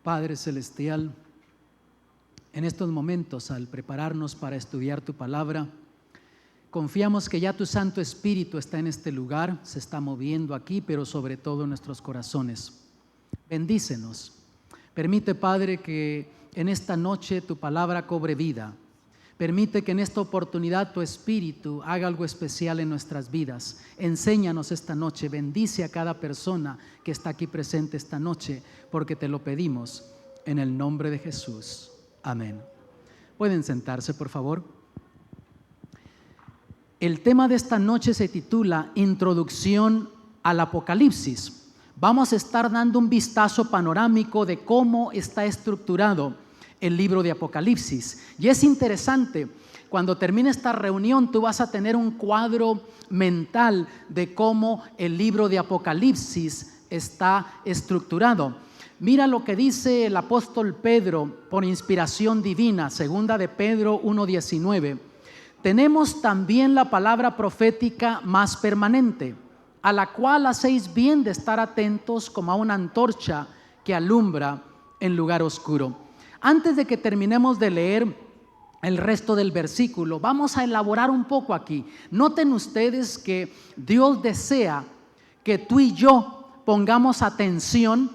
Padre Celestial, en estos momentos, al prepararnos para estudiar tu palabra, confiamos que ya tu Santo Espíritu está en este lugar, se está moviendo aquí, pero sobre todo en nuestros corazones. Bendícenos. Permite, Padre, que en esta noche tu palabra cobre vida. Permite que en esta oportunidad tu Espíritu haga algo especial en nuestras vidas. Enséñanos esta noche, bendice a cada persona que está aquí presente esta noche, porque te lo pedimos en el nombre de Jesús. Amén. ¿Pueden sentarse, por favor? El tema de esta noche se titula Introducción al Apocalipsis. Vamos a estar dando un vistazo panorámico de cómo está estructurado el libro de Apocalipsis. Y es interesante, cuando termine esta reunión tú vas a tener un cuadro mental de cómo el libro de Apocalipsis está estructurado. Mira lo que dice el apóstol Pedro por inspiración divina, segunda de Pedro 1:19. Tenemos también la palabra profética más permanente, a la cual hacéis bien de estar atentos como a una antorcha que alumbra en lugar oscuro. Antes de que terminemos de leer el resto del versículo, vamos a elaborar un poco aquí. Noten ustedes que Dios desea que tú y yo pongamos atención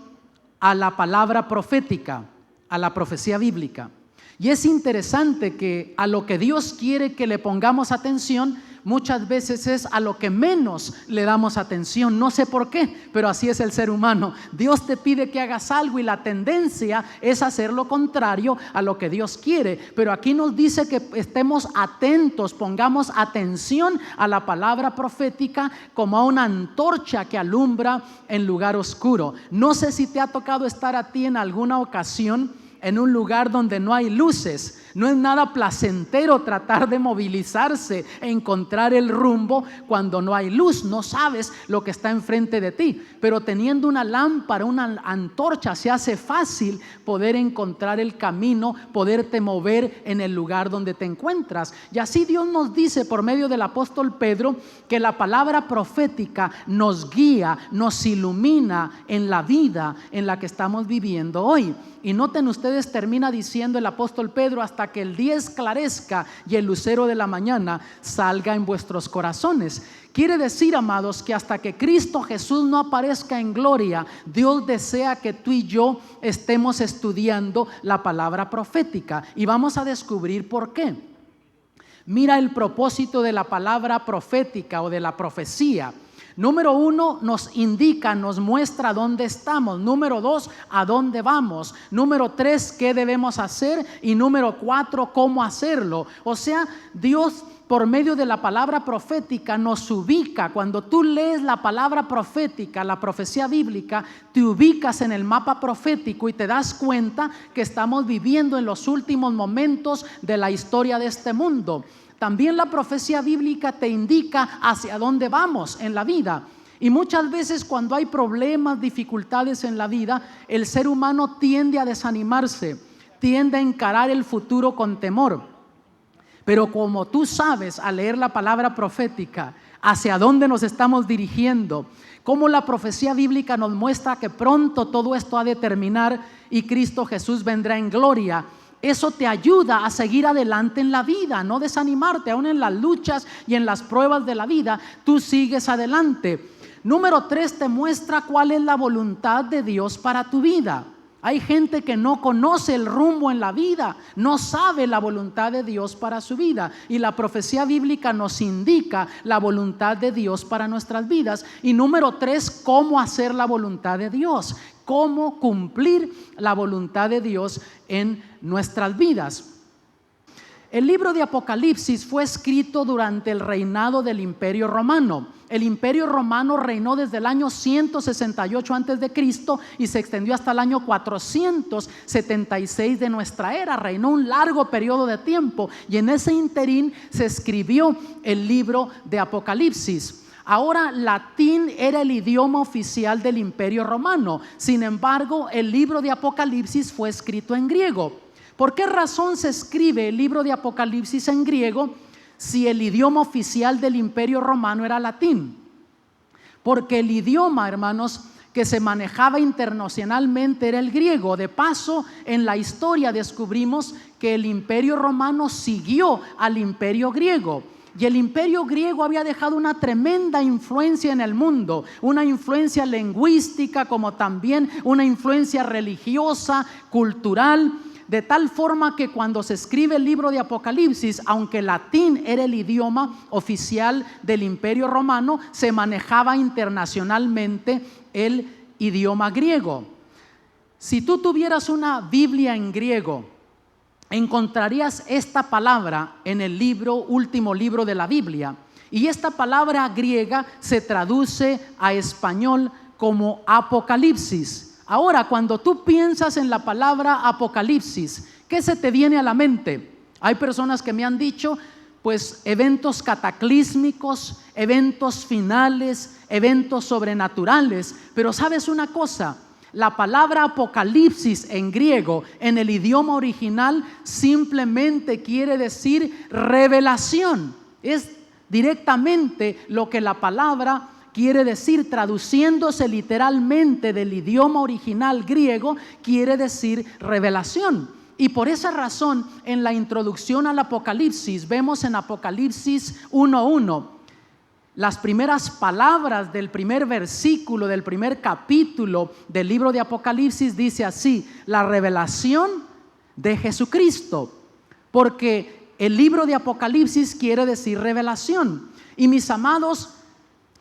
a la palabra profética, a la profecía bíblica. Y es interesante que a lo que Dios quiere que le pongamos atención, muchas veces es a lo que menos le damos atención. No sé por qué, pero así es el ser humano. Dios te pide que hagas algo y la tendencia es hacer lo contrario a lo que Dios quiere. Pero aquí nos dice que estemos atentos, pongamos atención a la palabra profética como a una antorcha que alumbra en lugar oscuro. No sé si te ha tocado estar a ti en alguna ocasión en un lugar donde no hay luces. No es nada placentero tratar de movilizarse e encontrar el rumbo cuando no hay luz. No sabes lo que está enfrente de ti, pero teniendo una lámpara, una antorcha, se hace fácil poder encontrar el camino, poderte mover en el lugar donde te encuentras. Y así Dios nos dice por medio del apóstol Pedro que la palabra profética nos guía, nos ilumina en la vida en la que estamos viviendo hoy. Y noten ustedes, termina diciendo el apóstol Pedro, hasta que el día esclarezca y el lucero de la mañana salga en vuestros corazones. Quiere decir, amados, que hasta que Cristo Jesús no aparezca en gloria, Dios desea que tú y yo estemos estudiando la palabra profética. Y vamos a descubrir por qué. Mira el propósito de la palabra profética o de la profecía. Número 1, nos indica, nos muestra dónde estamos. Número 2, a dónde vamos. Número 3, qué debemos hacer. Y número 4, cómo hacerlo. O sea, Dios por medio de la palabra profética nos ubica. Cuando tú lees la palabra profética, la profecía bíblica, te ubicas en el mapa profético y te das cuenta que estamos viviendo en los últimos momentos de la historia de este mundo. También la profecía bíblica te indica hacia dónde vamos en la vida. Y muchas veces cuando hay problemas, dificultades en la vida, el ser humano tiende a desanimarse, tiende a encarar el futuro con temor. Pero como tú sabes al leer la palabra profética hacia dónde nos estamos dirigiendo, cómo la profecía bíblica nos muestra que pronto todo esto ha de terminar y Cristo Jesús vendrá en gloria, eso te ayuda a seguir adelante en la vida, no desanimarte. Aún en las luchas y en las pruebas de la vida, tú sigues adelante. Número 3, te muestra cuál es la voluntad de Dios para tu vida. Hay gente que no conoce el rumbo en la vida, no sabe la voluntad de Dios para su vida. Y la profecía bíblica nos indica la voluntad de Dios para nuestras vidas. Y número 3, cómo hacer la voluntad de Dios, cómo cumplir la voluntad de Dios en nuestras vidas. El libro de Apocalipsis fue escrito durante el reinado del Imperio Romano. El Imperio Romano reinó desde el año 168 a.C. y se extendió hasta el año 476 de nuestra era. Reinó un largo periodo de tiempo y en ese interín se escribió el libro de Apocalipsis. Ahora, latín era el idioma oficial del Imperio Romano. Sin embargo, el libro de Apocalipsis fue escrito en griego. ¿Por qué razón se escribe el libro de Apocalipsis en griego si el idioma oficial del Imperio Romano era latín? Porque el idioma, hermanos, que se manejaba internacionalmente era el griego. De paso, en la historia descubrimos que el Imperio Romano siguió al Imperio griego. Y el Imperio griego había dejado una tremenda influencia en el mundo, una influencia lingüística como también una influencia religiosa, cultural, de tal forma que cuando se escribe el libro de Apocalipsis, aunque el latín era el idioma oficial del Imperio Romano, se manejaba internacionalmente el idioma griego. Si tú tuvieras una Biblia en griego, encontrarías esta palabra en el último libro de la Biblia, y esta palabra griega se traduce a español como Apocalipsis. Ahora, cuando tú piensas en la palabra Apocalipsis, ¿qué se te viene a la mente? Hay personas que me han dicho, pues, eventos cataclísmicos, eventos finales, eventos sobrenaturales. Pero ¿sabes una cosa? La palabra Apocalipsis en griego, en el idioma original, simplemente quiere decir revelación. Es directamente lo que la palabra quiere decir, traduciéndose literalmente del idioma original griego, quiere decir revelación. Y por esa razón, en la introducción al Apocalipsis, vemos en Apocalipsis 1:1, las primeras palabras del primer versículo, del primer capítulo del libro de Apocalipsis, dice así: la revelación de Jesucristo. Porque el libro de Apocalipsis quiere decir revelación. Y mis amados,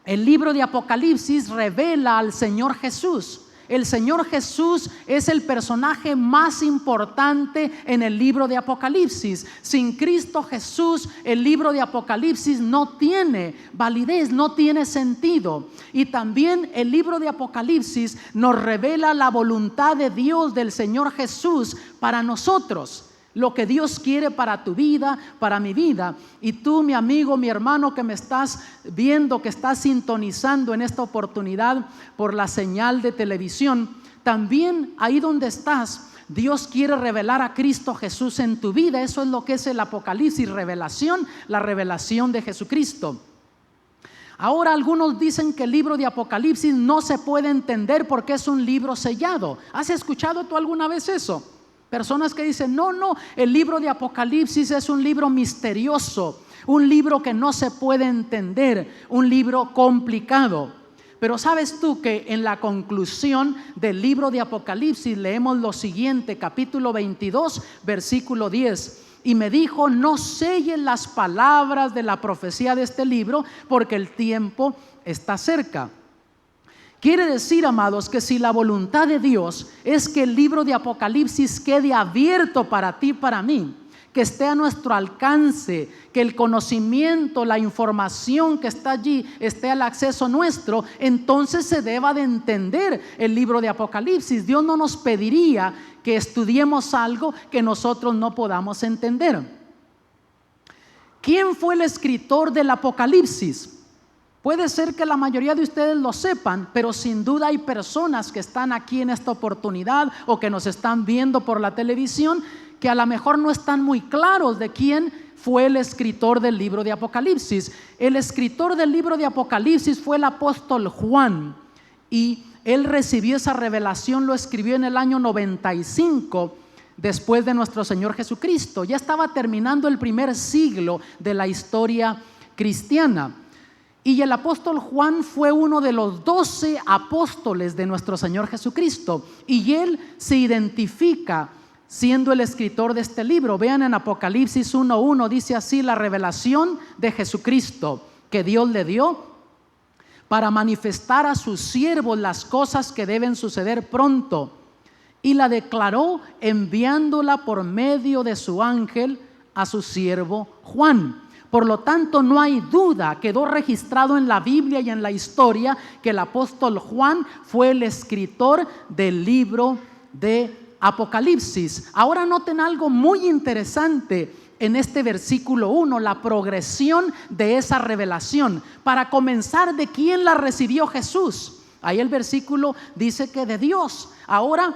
el libro de Apocalipsis revela al Señor Jesús. El Señor Jesús es el personaje más importante en el libro de Apocalipsis. Sin Cristo Jesús, el libro de Apocalipsis no tiene validez, no tiene sentido. Y también el libro de Apocalipsis nos revela la voluntad de Dios, del Señor Jesús, para nosotros. Lo que Dios quiere para tu vida, para mi vida. Y tú, mi amigo, mi hermano que me estás viendo, que estás sintonizando en esta oportunidad por la señal de televisión, también ahí donde estás, Dios quiere revelar a Cristo Jesús en tu vida. Eso es lo que es el Apocalipsis, revelación, la revelación de Jesucristo. Ahora algunos dicen que el libro de Apocalipsis no se puede entender porque es un libro sellado. ¿Has escuchado tú alguna vez eso? Personas que dicen, no, el libro de Apocalipsis es un libro misterioso, un libro que no se puede entender, un libro complicado. Pero ¿sabes tú que en la conclusión del libro de Apocalipsis leemos lo siguiente, capítulo 22, versículo 10? Y me dijo, no sellen las palabras de la profecía de este libro, porque el tiempo está cerca. Quiere decir, amados, que si la voluntad de Dios es que el libro de Apocalipsis quede abierto para ti y para mí, que esté a nuestro alcance, que el conocimiento, la información que está allí esté al acceso nuestro, entonces se deba de entender el libro de Apocalipsis. Dios no nos pediría que estudiemos algo que nosotros no podamos entender. ¿Quién fue el escritor del Apocalipsis? Puede ser que la mayoría de ustedes lo sepan, pero sin duda hay personas que están aquí en esta oportunidad o que nos están viendo por la televisión que a lo mejor no están muy claros de quién fue el escritor del libro de Apocalipsis. El escritor del libro de Apocalipsis fue el apóstol Juan, y él recibió esa revelación, lo escribió en el año 95 después de nuestro Señor Jesucristo. Ya estaba terminando el primer siglo de la historia cristiana. Y el apóstol Juan fue uno de los 12 apóstoles de nuestro Señor Jesucristo. Y él se identifica siendo el escritor de este libro. Vean en Apocalipsis 1:1, dice así: la revelación de Jesucristo que Dios le dio para manifestar a sus siervos las cosas que deben suceder pronto. Y la declaró enviándola por medio de su ángel a su siervo Juan. Por lo tanto, no hay duda, quedó registrado en la Biblia y en la historia que el apóstol Juan fue el escritor del libro de Apocalipsis. Ahora noten algo muy interesante en este versículo 1, la progresión de esa revelación. Para comenzar, ¿de quién la recibió Jesús? Ahí el versículo dice que de Dios. Ahora,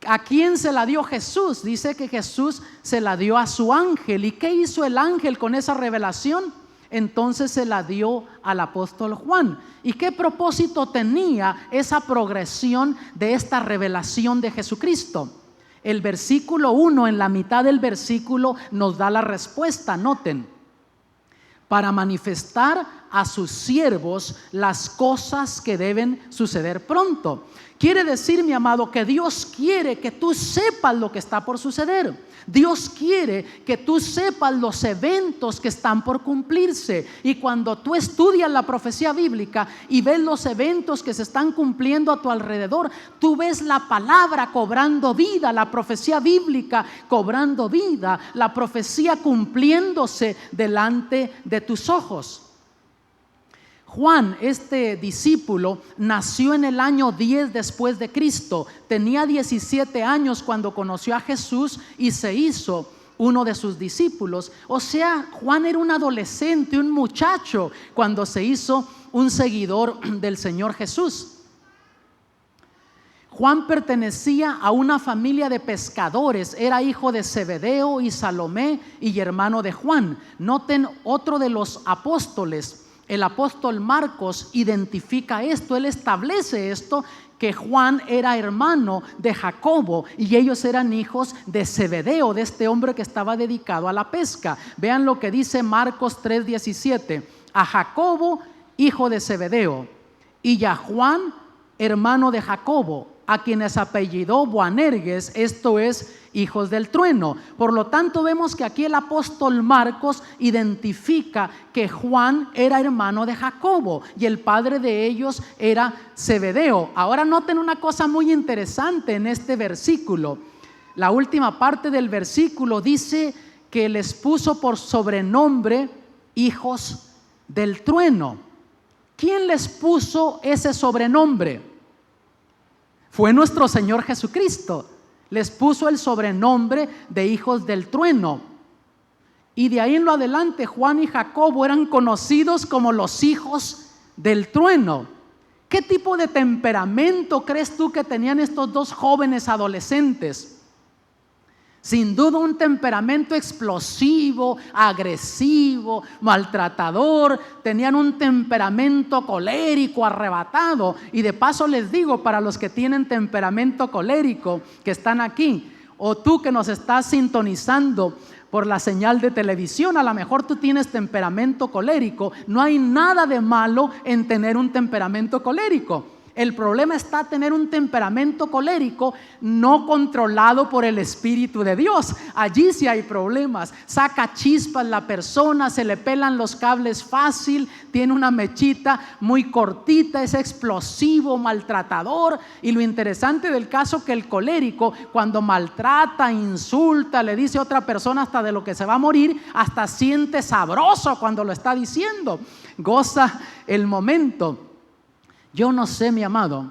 ¿a quién se la dio Jesús? Dice que Jesús se la dio a su ángel. ¿Y qué hizo el ángel con esa revelación? entonces se la dio al apóstol Juan. ¿Y qué propósito tenía esa progresión de esta revelación de Jesucristo? El versículo 1, en la mitad del versículo, nos da la respuesta. Noten: para manifestar a sus siervos las cosas que deben suceder pronto. Quiere decir, mi amado, que Dios quiere que tú sepas lo que está por suceder. Dios quiere que tú sepas los eventos que están por cumplirse. Y cuando tú estudias la profecía bíblica y ves los eventos que se están cumpliendo a tu alrededor, tú ves la palabra cobrando vida, la profecía bíblica cobrando vida, la profecía cumpliéndose delante de tus ojos. Juan, este discípulo, nació en el año 10 después de Cristo. Tenía 17 años cuando conoció a Jesús y se hizo uno de sus discípulos. O sea, Juan era un adolescente, un muchacho, cuando se hizo un seguidor del Señor Jesús. Juan pertenecía a una familia de pescadores. Era hijo de Zebedeo y Salomé y hermano de Juan. Noten, otro de los apóstoles, el apóstol Marcos, identifica esto. Él establece esto, que Juan era hermano de Jacobo y ellos eran hijos de Zebedeo, de este hombre que estaba dedicado a la pesca. Vean lo que dice Marcos 3:17: a Jacobo, hijo de Zebedeo, y a Juan, hermano de Jacobo, a quienes apellidó Boanerges, esto es, hijos del trueno. Por lo tanto, vemos que aquí el apóstol Marcos identifica que Juan era hermano de Jacobo y el padre de ellos era Zebedeo. Ahora noten una cosa muy interesante en este versículo. La última parte del versículo dice que les puso por sobrenombre hijos del trueno. ¿Quién les puso ese sobrenombre? Fue nuestro Señor Jesucristo. Les puso el sobrenombre de hijos del trueno. Y de ahí en lo adelante, Juan y Jacobo eran conocidos como los hijos del trueno. ¿Qué tipo de temperamento crees tú que tenían estos dos jóvenes adolescentes? Sin duda un temperamento explosivo, agresivo, maltratador. Tenían un temperamento colérico, arrebatado. Y de paso les digo, para los que tienen temperamento colérico, que están aquí, o tú que nos estás sintonizando por la señal de televisión, a lo mejor tú tienes temperamento colérico. No hay nada de malo en tener un temperamento colérico. El problema está tener un temperamento colérico no controlado por el Espíritu de Dios. Allí sí hay problemas. Saca chispas la persona, se le pelan los cables fácil, tiene una mechita muy cortita, es explosivo, maltratador. Y lo interesante del caso es que el colérico, cuando maltrata, insulta, le dice a otra persona hasta de lo que se va a morir, hasta siente sabroso cuando lo está diciendo. Goza el momento. Yo no sé, mi amado,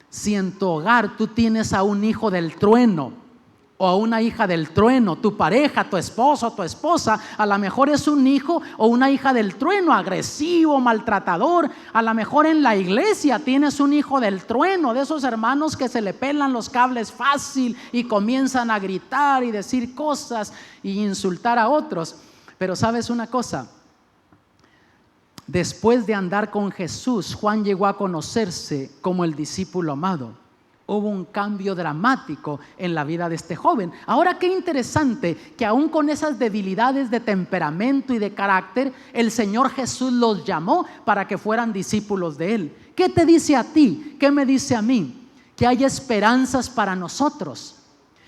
si en tu hogar tú tienes a un hijo del trueno o a una hija del trueno. Tu pareja, tu esposo, tu esposa, a lo mejor es un hijo o una hija del trueno, agresivo, maltratador. A lo mejor en la iglesia tienes un hijo del trueno, de esos hermanos que se le pelan los cables fácil y comienzan a gritar y decir cosas y insultar a otros. Pero ¿sabes una cosa? Después de andar con Jesús, Juan llegó a conocerse como el discípulo amado. Hubo un cambio dramático en la vida de este joven. Ahora, qué interesante que aún con esas debilidades de temperamento y de carácter, el Señor Jesús los llamó para que fueran discípulos de Él. ¿Qué te dice a ti? ¿Qué me dice a mí? Que hay esperanzas para nosotros.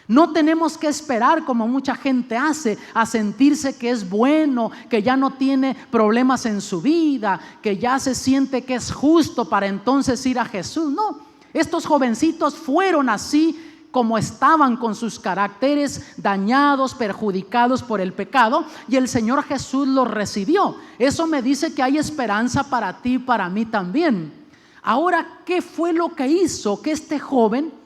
No tenemos que esperar, como mucha gente hace, a sentirse que es bueno, que ya no tiene problemas en su vida, que ya se siente que es justo para entonces ir a Jesús. No, estos jovencitos fueron así como estaban, con sus caracteres dañados, perjudicados por el pecado, y el Señor Jesús los recibió. Eso me dice que hay esperanza para ti y para mí también. Ahora, ¿qué fue lo que hizo que este joven,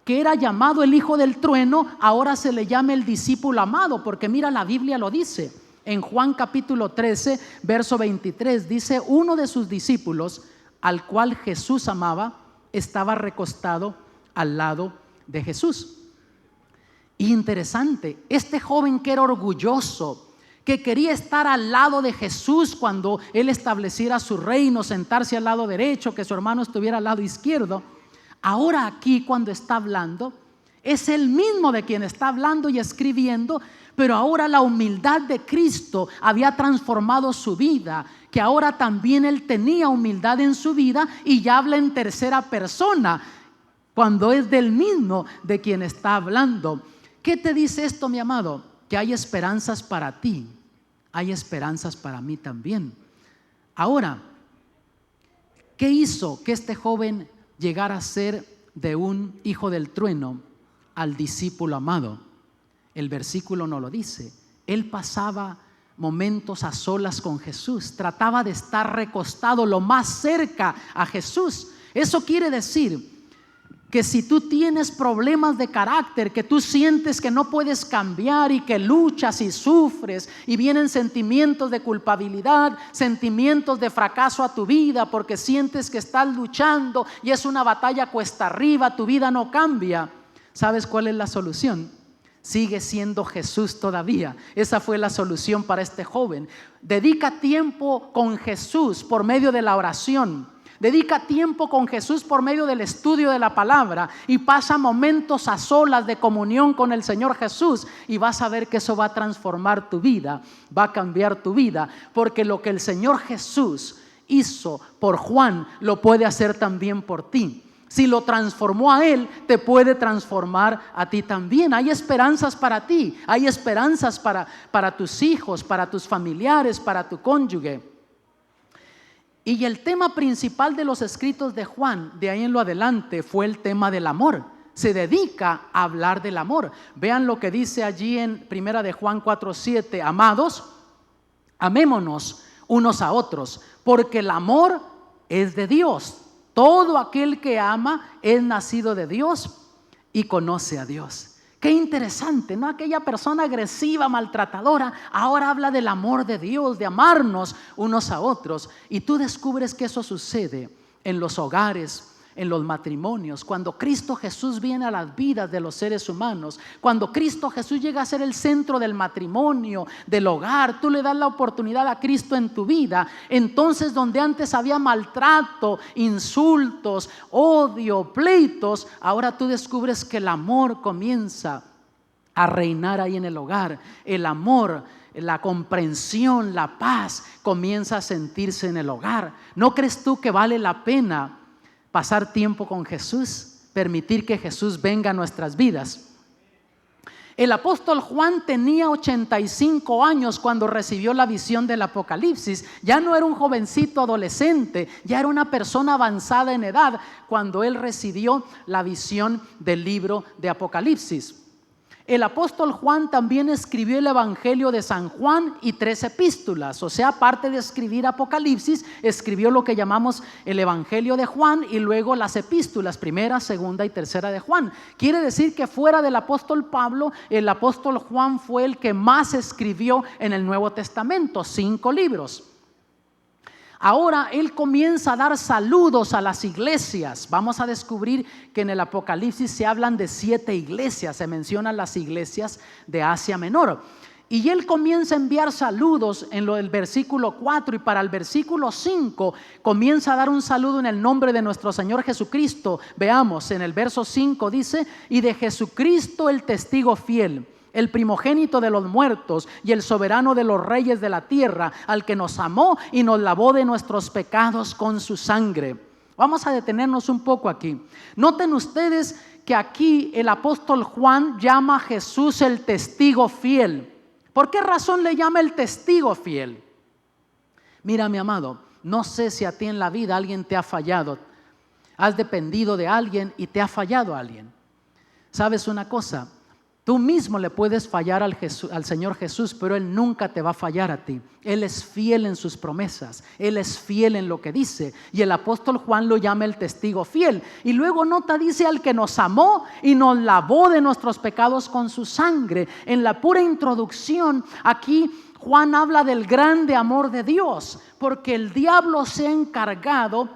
que era llamado el hijo del trueno, ahora se le llame el discípulo amado? Porque mira, la Biblia lo dice. En Juan capítulo 13, verso 23, dice: uno de sus discípulos, al cual Jesús amaba, estaba recostado al lado de Jesús. Interesante, este joven que era orgulloso, que quería estar al lado de Jesús cuando Él estableciera su reino, sentarse al lado derecho, que su hermano estuviera al lado izquierdo. Ahora aquí cuando está hablando, es Él mismo de quien está hablando y escribiendo, pero ahora la humildad de Cristo había transformado su vida, que ahora también Él tenía humildad en su vida y ya habla en tercera persona, cuando es del mismo de quien está hablando. ¿Qué te dice esto, mi amado? Que hay esperanzas para ti, hay esperanzas para mí también. Ahora, ¿qué hizo que este joven llegara a ser de un hijo del trueno al discípulo amado? El versículo no lo dice. Él pasaba momentos a solas con Jesús, trataba de estar recostado lo más cerca a Jesús. Eso quiere decir que si tú tienes problemas de carácter, que tú sientes que no puedes cambiar y que luchas y sufres y vienen sentimientos de culpabilidad, sentimientos de fracaso a tu vida porque sientes que estás luchando y es una batalla cuesta arriba, tu vida no cambia, ¿sabes cuál es la solución? Sigue siendo Jesús todavía. Esa fue la solución para este joven. Dedica tiempo con Jesús por medio de la oración. Dedica tiempo con Jesús por medio del estudio de la palabra y pasa momentos a solas de comunión con el Señor Jesús, y vas a ver que eso va a transformar tu vida, va a cambiar tu vida, porque lo que el Señor Jesús hizo por Juan lo puede hacer también por ti. Si lo transformó a él, te puede transformar a ti también. Hay esperanzas para ti, hay esperanzas para tus hijos, para tus familiares, para tu cónyuge. Y el tema principal de los escritos de Juan, de ahí en lo adelante, fue el tema del amor. Se dedica a hablar del amor. Vean lo que dice allí en 1 de Juan 4:7. Amados, amémonos unos a otros, porque el amor es de Dios. Todo aquel que ama es nacido de Dios y conoce a Dios. Qué interesante, ¿no? Aquella persona agresiva, maltratadora, ahora habla del amor de Dios, de amarnos unos a otros. Y tú descubres que eso sucede en los hogares, en los matrimonios, cuando Cristo Jesús viene a las vidas de los seres humanos, cuando Cristo Jesús llega a ser el centro del matrimonio, del hogar, tú le das la oportunidad a Cristo en tu vida. Entonces, donde antes había maltrato, insultos, odio, pleitos, ahora tú descubres que el amor comienza a reinar ahí en el hogar. El amor, la comprensión, la paz comienza a sentirse en el hogar. ¿No crees tú que vale la pena pasar tiempo con Jesús, permitir que Jesús venga a nuestras vidas? El apóstol Juan tenía 85 años cuando recibió la visión del Apocalipsis. Ya no era un jovencito adolescente, ya era una persona avanzada en edad cuando él recibió la visión del libro de Apocalipsis. El apóstol Juan también escribió el Evangelio de San Juan y 3 epístolas. O sea, aparte de escribir Apocalipsis, escribió lo que llamamos el Evangelio de Juan y luego las epístolas, 1, 2 y 3 de Juan. Quiere decir que fuera del apóstol Pablo, el apóstol Juan fue el que más escribió en el Nuevo Testamento, 5 libros. Ahora él comienza a dar saludos a las iglesias. Vamos a descubrir que en el Apocalipsis se hablan de 7 iglesias, se mencionan las iglesias de Asia Menor. Y él comienza a enviar saludos en lo del versículo 4, y para el versículo 5 comienza a dar un saludo en el nombre de nuestro Señor Jesucristo. Veamos, en el verso 5 dice: y de Jesucristo el testigo fiel, el primogénito de los muertos y el soberano de los reyes de la tierra, al que nos amó y nos lavó de nuestros pecados con su sangre. Vamos a detenernos un poco aquí. Noten ustedes que aquí el apóstol Juan llama a Jesús el testigo fiel. ¿Por qué razón le llama el testigo fiel? Mira, mi amado, no sé si a ti en la vida alguien te ha fallado. Has dependido de alguien y te ha fallado alguien. ¿Sabes una cosa? Tú mismo le puedes fallar al Señor Jesús, pero Él nunca te va a fallar a ti. Él es fiel en sus promesas, Él es fiel en lo que dice. Y el apóstol Juan lo llama el testigo fiel. Y luego nota, dice: al que nos amó y nos lavó de nuestros pecados con su sangre. En la pura introducción, aquí Juan habla del grande amor de Dios, porque el diablo se ha encargado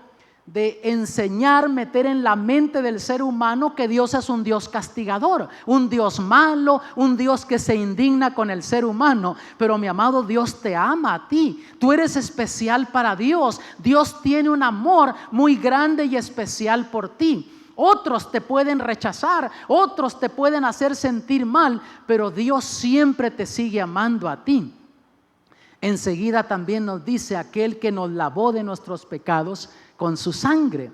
de enseñar, meter en la mente del ser humano que Dios es un Dios castigador, un Dios malo, un Dios que se indigna con el ser humano. Pero mi amado, Dios te ama a ti. Tú eres especial para Dios. Dios tiene un amor muy grande y especial por ti. Otros te pueden rechazar, otros te pueden hacer sentir mal, pero Dios siempre te sigue amando a ti. Enseguida también nos dice: aquel que nos lavó de nuestros pecados con su sangre.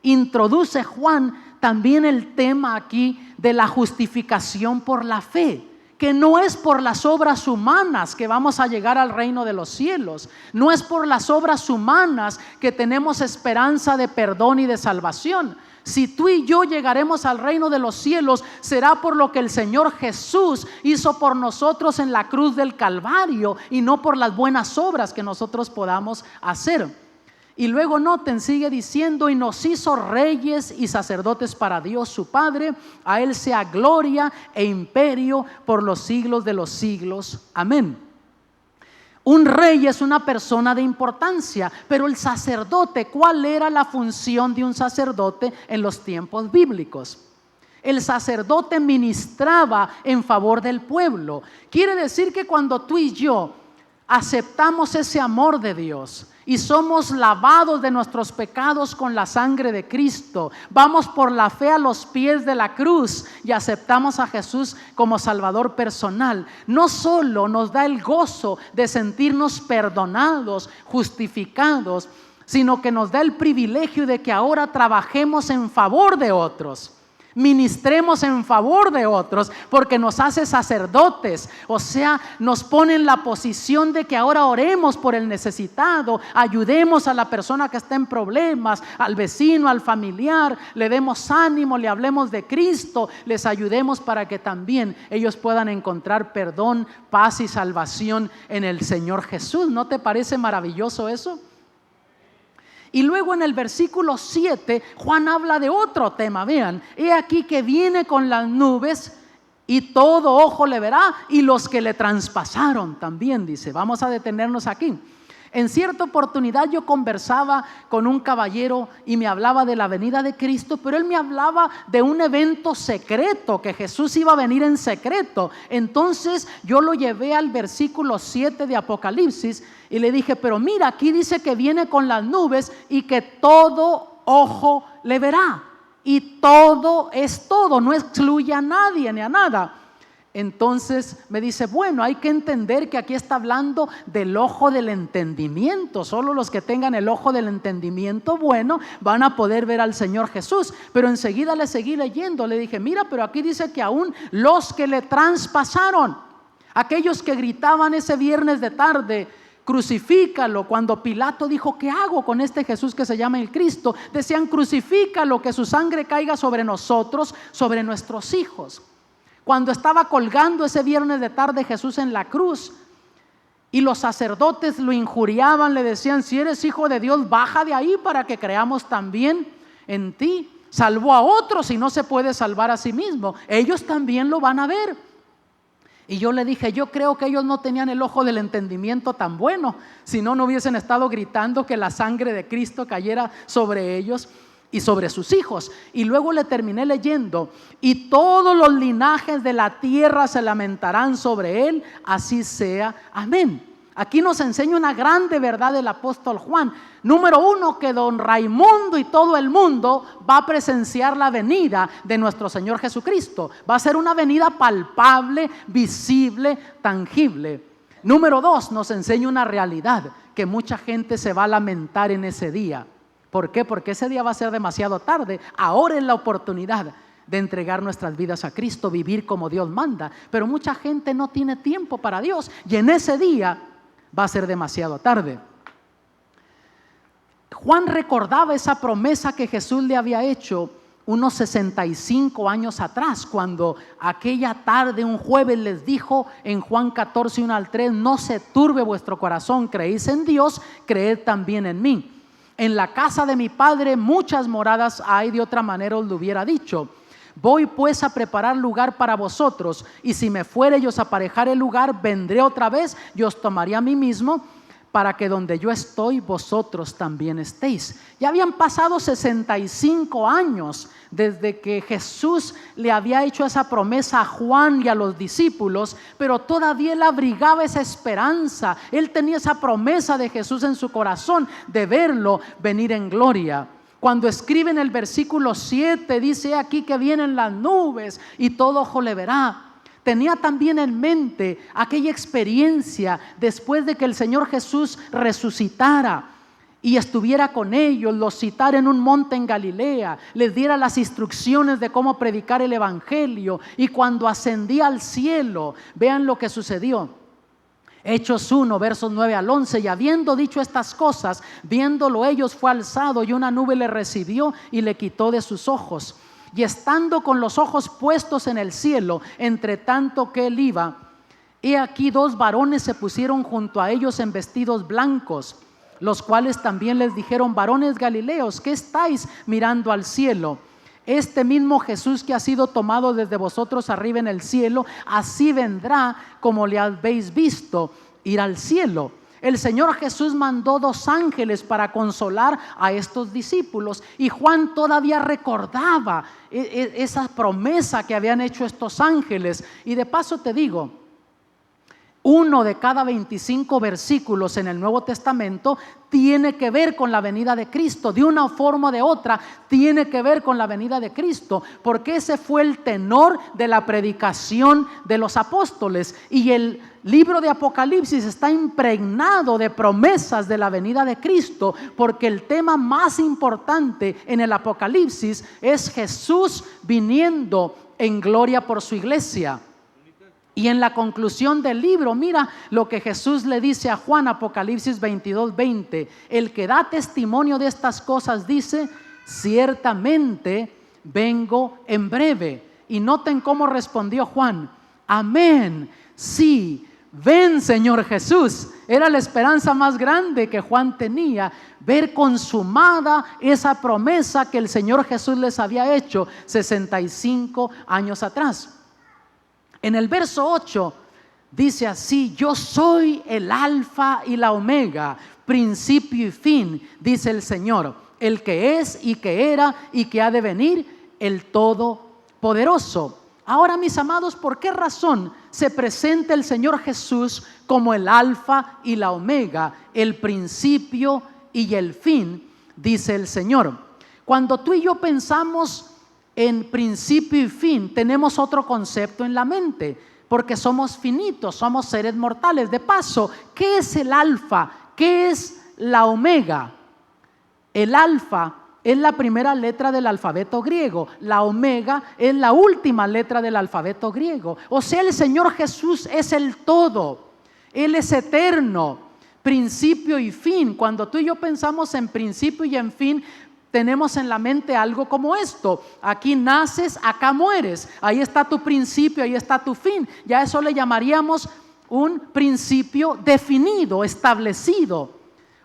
Introduce Juan también el tema aquí de la justificación por la fe, que no es por las obras humanas que vamos a llegar al reino de los cielos. No es por las obras humanas que tenemos esperanza de perdón y de salvación. Si tú y yo llegaremos al reino de los cielos, será por lo que el Señor Jesús hizo por nosotros en la cruz del Calvario, y no por las buenas obras que nosotros podamos hacer. Y luego noten, sigue diciendo: y nos hizo reyes y sacerdotes para Dios su Padre. A Él sea gloria e imperio por los siglos de los siglos. Amén. Un rey es una persona de importancia, pero el sacerdote, ¿cuál era la función de un sacerdote en los tiempos bíblicos? El sacerdote ministraba en favor del pueblo. Quiere decir que cuando tú y yo aceptamos ese amor de Dios y somos lavados de nuestros pecados con la sangre de Cristo, vamos por la fe a los pies de la cruz y aceptamos a Jesús como Salvador personal, no solo nos da el gozo de sentirnos perdonados, justificados, sino que nos da el privilegio de que ahora trabajemos en favor de otros. Ministremos en favor de otros, porque nos hace sacerdotes. O sea, nos pone en la posición de que ahora oremos por el necesitado, ayudemos a la persona que está en problemas, al vecino, al familiar, le demos ánimo, le hablemos de Cristo, les ayudemos para que también ellos puedan encontrar perdón, paz y salvación en el Señor Jesús. ¿No te parece maravilloso eso? Y luego en el versículo 7 Juan habla de otro tema. Vean: he aquí que viene con las nubes y todo ojo le verá, y los que le traspasaron también, dice. Vamos a detenernos aquí. En cierta oportunidad yo conversaba con un caballero y me hablaba de la venida de Cristo, pero él me hablaba de un evento secreto, que Jesús iba a venir en secreto. Entonces yo lo llevé al versículo 7 de Apocalipsis y le dije: pero mira, aquí dice que viene con las nubes y que todo ojo le verá. Y todo es todo, no excluye a nadie ni a nada. Entonces me dice: bueno, hay que entender que aquí está hablando del ojo del entendimiento. Solo los que tengan el ojo del entendimiento bueno van a poder ver al Señor Jesús. Pero enseguida le seguí leyendo, le dije: mira, pero aquí dice que aún los que le traspasaron, aquellos que gritaban ese viernes de tarde: crucifícalo. Cuando Pilato dijo: ¿qué hago con este Jesús que se llama el Cristo?, decían: crucifícalo, que su sangre caiga sobre nosotros, sobre nuestros hijos. Cuando estaba colgando ese viernes de tarde Jesús en la cruz, y los sacerdotes lo injuriaban, le decían: si eres hijo de Dios, baja de ahí para que creamos también en ti. Salvó a otros y no se puede salvar a sí mismo. Ellos también lo van a ver. Y yo le dije: yo creo que ellos no tenían el ojo del entendimiento tan bueno, si no, no hubiesen estado gritando que la sangre de Cristo cayera sobre ellos y sobre sus hijos. Y luego le terminé leyendo: y todos los linajes de la tierra se lamentarán sobre él, así sea, amén. Aquí nos enseña una grande verdad el apóstol Juan. Número uno, que don Raimundo y todo el mundo va a presenciar la venida de nuestro Señor Jesucristo. Va a ser una venida palpable, visible, tangible. Número dos, nos enseña una realidad: que mucha gente se va a lamentar en ese día. ¿Por qué? Porque ese día va a ser demasiado tarde. Ahora es la oportunidad de entregar nuestras vidas a Cristo, vivir como Dios manda. Pero mucha gente no tiene tiempo para Dios, y en ese día va a ser demasiado tarde. Juan recordaba esa promesa que Jesús le había hecho unos 65 años atrás, cuando aquella tarde, un jueves, les dijo en Juan 14, 1 al 3: no se turbe vuestro corazón, creéis en Dios, creed también en mí. En la casa de mi Padre muchas moradas hay, de otra manera os lo hubiera dicho. Voy pues a preparar lugar para vosotros, y si me fuere y os aparejare el lugar, vendré otra vez y os tomaré a mí mismo, para que donde yo estoy, vosotros también estéis. Ya habían pasado 65 años desde que Jesús le había hecho esa promesa a Juan y a los discípulos, pero todavía él abrigaba esa esperanza. Él tenía esa promesa de Jesús en su corazón de verlo venir en gloria. Cuando escribe en el versículo 7, dice aquí que vienen las nubes y todo ojo le verá. Tenía también en mente aquella experiencia después de que el Señor Jesús resucitara y estuviera con ellos, los citara en un monte en Galilea, les diera las instrucciones de cómo predicar el evangelio, y cuando ascendía al cielo, vean lo que sucedió. Hechos 1, versos 9 al 11, y habiendo dicho estas cosas, viéndolo ellos, fue alzado y una nube le recibió y le quitó de sus ojos. Y estando con los ojos puestos en el cielo, entre tanto que él iba, he aquí dos varones se pusieron junto a ellos en vestidos blancos, los cuales también les dijeron: varones galileos, ¿qué estáis mirando al cielo? Este mismo Jesús que ha sido tomado desde vosotros arriba en el cielo, así vendrá como le habéis visto ir al cielo. El Señor Jesús mandó dos ángeles para consolar a estos discípulos, y Juan todavía recordaba esa promesa que habían hecho estos ángeles. Y de paso te digo, uno de cada 25 versículos en el Nuevo Testamento tiene que ver con la venida de Cristo. De una forma o de otra tiene que ver con la venida de Cristo, porque ese fue el tenor de la predicación de los apóstoles. Y el libro de Apocalipsis está impregnado de promesas de la venida de Cristo, porque el tema más importante en el Apocalipsis es Jesús viniendo en gloria por su iglesia. Y en la conclusión del libro, mira lo que Jesús le dice a Juan, Apocalipsis 22:20. El que da testimonio de estas cosas dice: ciertamente vengo en breve. Y noten cómo respondió Juan: amén, sí, ven Señor Jesús. Era la esperanza más grande que Juan tenía, ver consumada esa promesa que el Señor Jesús les había hecho 65 años atrás. En el verso 8 dice así: yo soy el alfa y la omega, principio y fin, dice el Señor, el que es y que era y que ha de venir, el Todopoderoso. Ahora, mis amados, ¿por qué razón se presenta el Señor Jesús como el alfa y la omega, el principio y el fin? Dice el Señor. Cuando tú y yo pensamos en principio y fin, tenemos otro concepto en la mente, porque somos finitos, somos seres mortales. De paso, ¿qué es el alfa? ¿Qué es la omega? El alfa es la primera letra del alfabeto griego, la omega es la última letra del alfabeto griego. O sea, el Señor Jesús es el todo, Él es eterno, principio y fin. Cuando tú y yo pensamos en principio y en fin, tenemos en la mente algo como esto: aquí naces, acá mueres, ahí está tu principio, ahí está tu fin. Ya eso le llamaríamos un principio definido, establecido,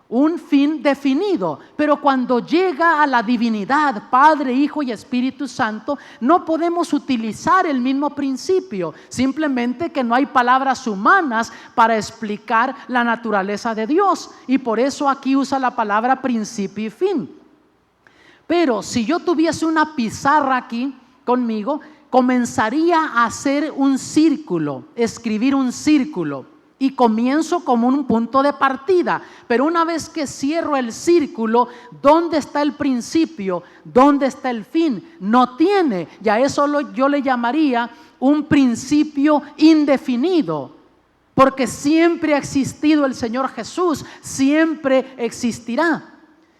un fin definido. Pero cuando llega a la divinidad, Padre, Hijo y Espíritu Santo, no podemos utilizar el mismo principio, simplemente que no hay palabras humanas para explicar la naturaleza de Dios, y por eso aquí usa la palabra principio y fin. Pero si yo tuviese una pizarra aquí conmigo, comenzaría a hacer un círculo, escribir un círculo, y comienzo como un punto de partida. Pero una vez que cierro el círculo, ¿dónde está el principio? ¿Dónde está el fin? No tiene. Y a eso yo le llamaría un principio indefinido, porque siempre ha existido el Señor Jesús, siempre existirá.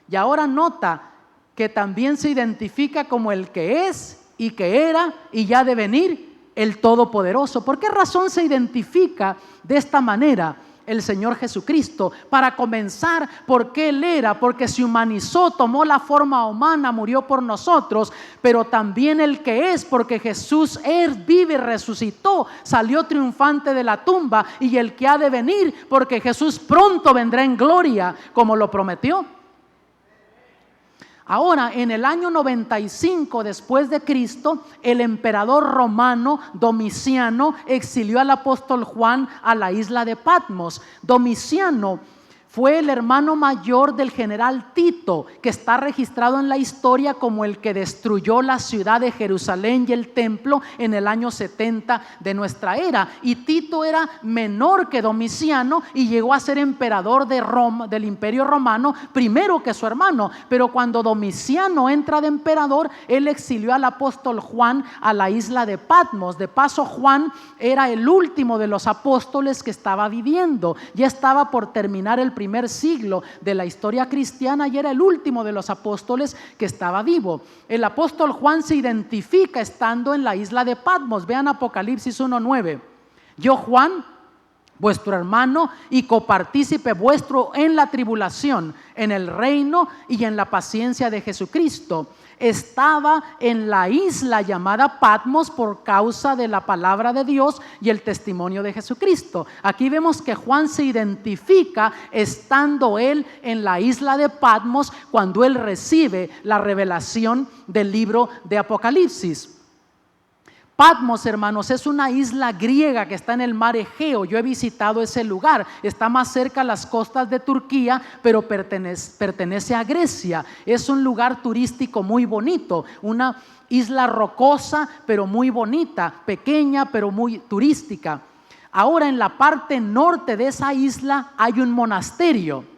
Y ahora nota que también se identifica como el que es y que era y ya de venir, el Todopoderoso. ¿Por qué razón se identifica de esta manera el Señor Jesucristo? Para comenzar, porque Él era, porque se humanizó, tomó la forma humana, murió por nosotros, pero también el que es, porque Jesús es, vive, resucitó, salió triunfante de la tumba, y el que ha de venir, porque Jesús pronto vendrá en gloria, como lo prometió. Ahora, en el año 95 después de Cristo, el emperador romano Domiciano exilió al apóstol Juan a la isla de Patmos. Domiciano Fue el hermano mayor del general Tito, que está registrado en la historia como el que destruyó la ciudad de Jerusalén y el templo en el año 70 de nuestra era. Y Tito era menor que Domiciano y llegó a ser emperador de Roma, del Imperio Romano, primero que su hermano. Pero cuando Domiciano entra de emperador, él exilió al apóstol Juan a la isla de Patmos. De paso, Juan era el último de los apóstoles que estaba viviendo. Ya estaba por terminar el primer siglo de la historia cristiana y era el último de los apóstoles que estaba vivo. El apóstol Juan se identifica estando en la isla de Patmos. Vean Apocalipsis 1:9. Yo, Juan, vuestro hermano y copartícipe vuestro en la tribulación, en el reino y en la paciencia de Jesucristo. Estaba en la isla llamada Patmos por causa de la palabra de Dios y el testimonio de Jesucristo. Aquí vemos que Juan se identifica estando él en la isla de Patmos cuando él recibe la revelación del libro de Apocalipsis. Patmos, hermanos, es una isla griega que está en el mar Egeo. Yo he visitado ese lugar. Está más cerca a las costas de Turquía, pero pertenece a Grecia. Es un lugar turístico muy bonito, una isla rocosa, pero muy bonita, pequeña, pero muy turística. Ahora, en la parte norte de esa isla hay un monasterio.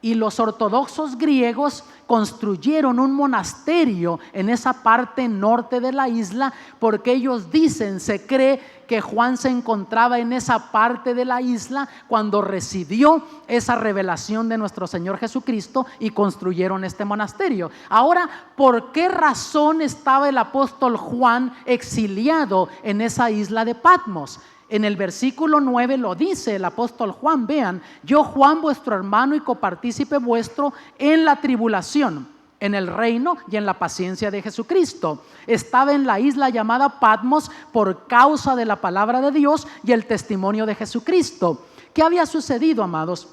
Y los ortodoxos griegos construyeron un monasterio en esa parte norte de la isla porque ellos dicen, se cree que Juan se encontraba en esa parte de la isla cuando recibió esa revelación de nuestro Señor Jesucristo y construyeron este monasterio. Ahora, ¿por qué razón estaba el apóstol Juan exiliado en esa isla de Patmos? En el versículo 9 lo dice el apóstol Juan, vean, yo Juan vuestro hermano y copartícipe vuestro en la tribulación, en el reino y en la paciencia de Jesucristo. Estaba en la isla llamada Patmos por causa de la palabra de Dios y el testimonio de Jesucristo. ¿Qué había sucedido, amados?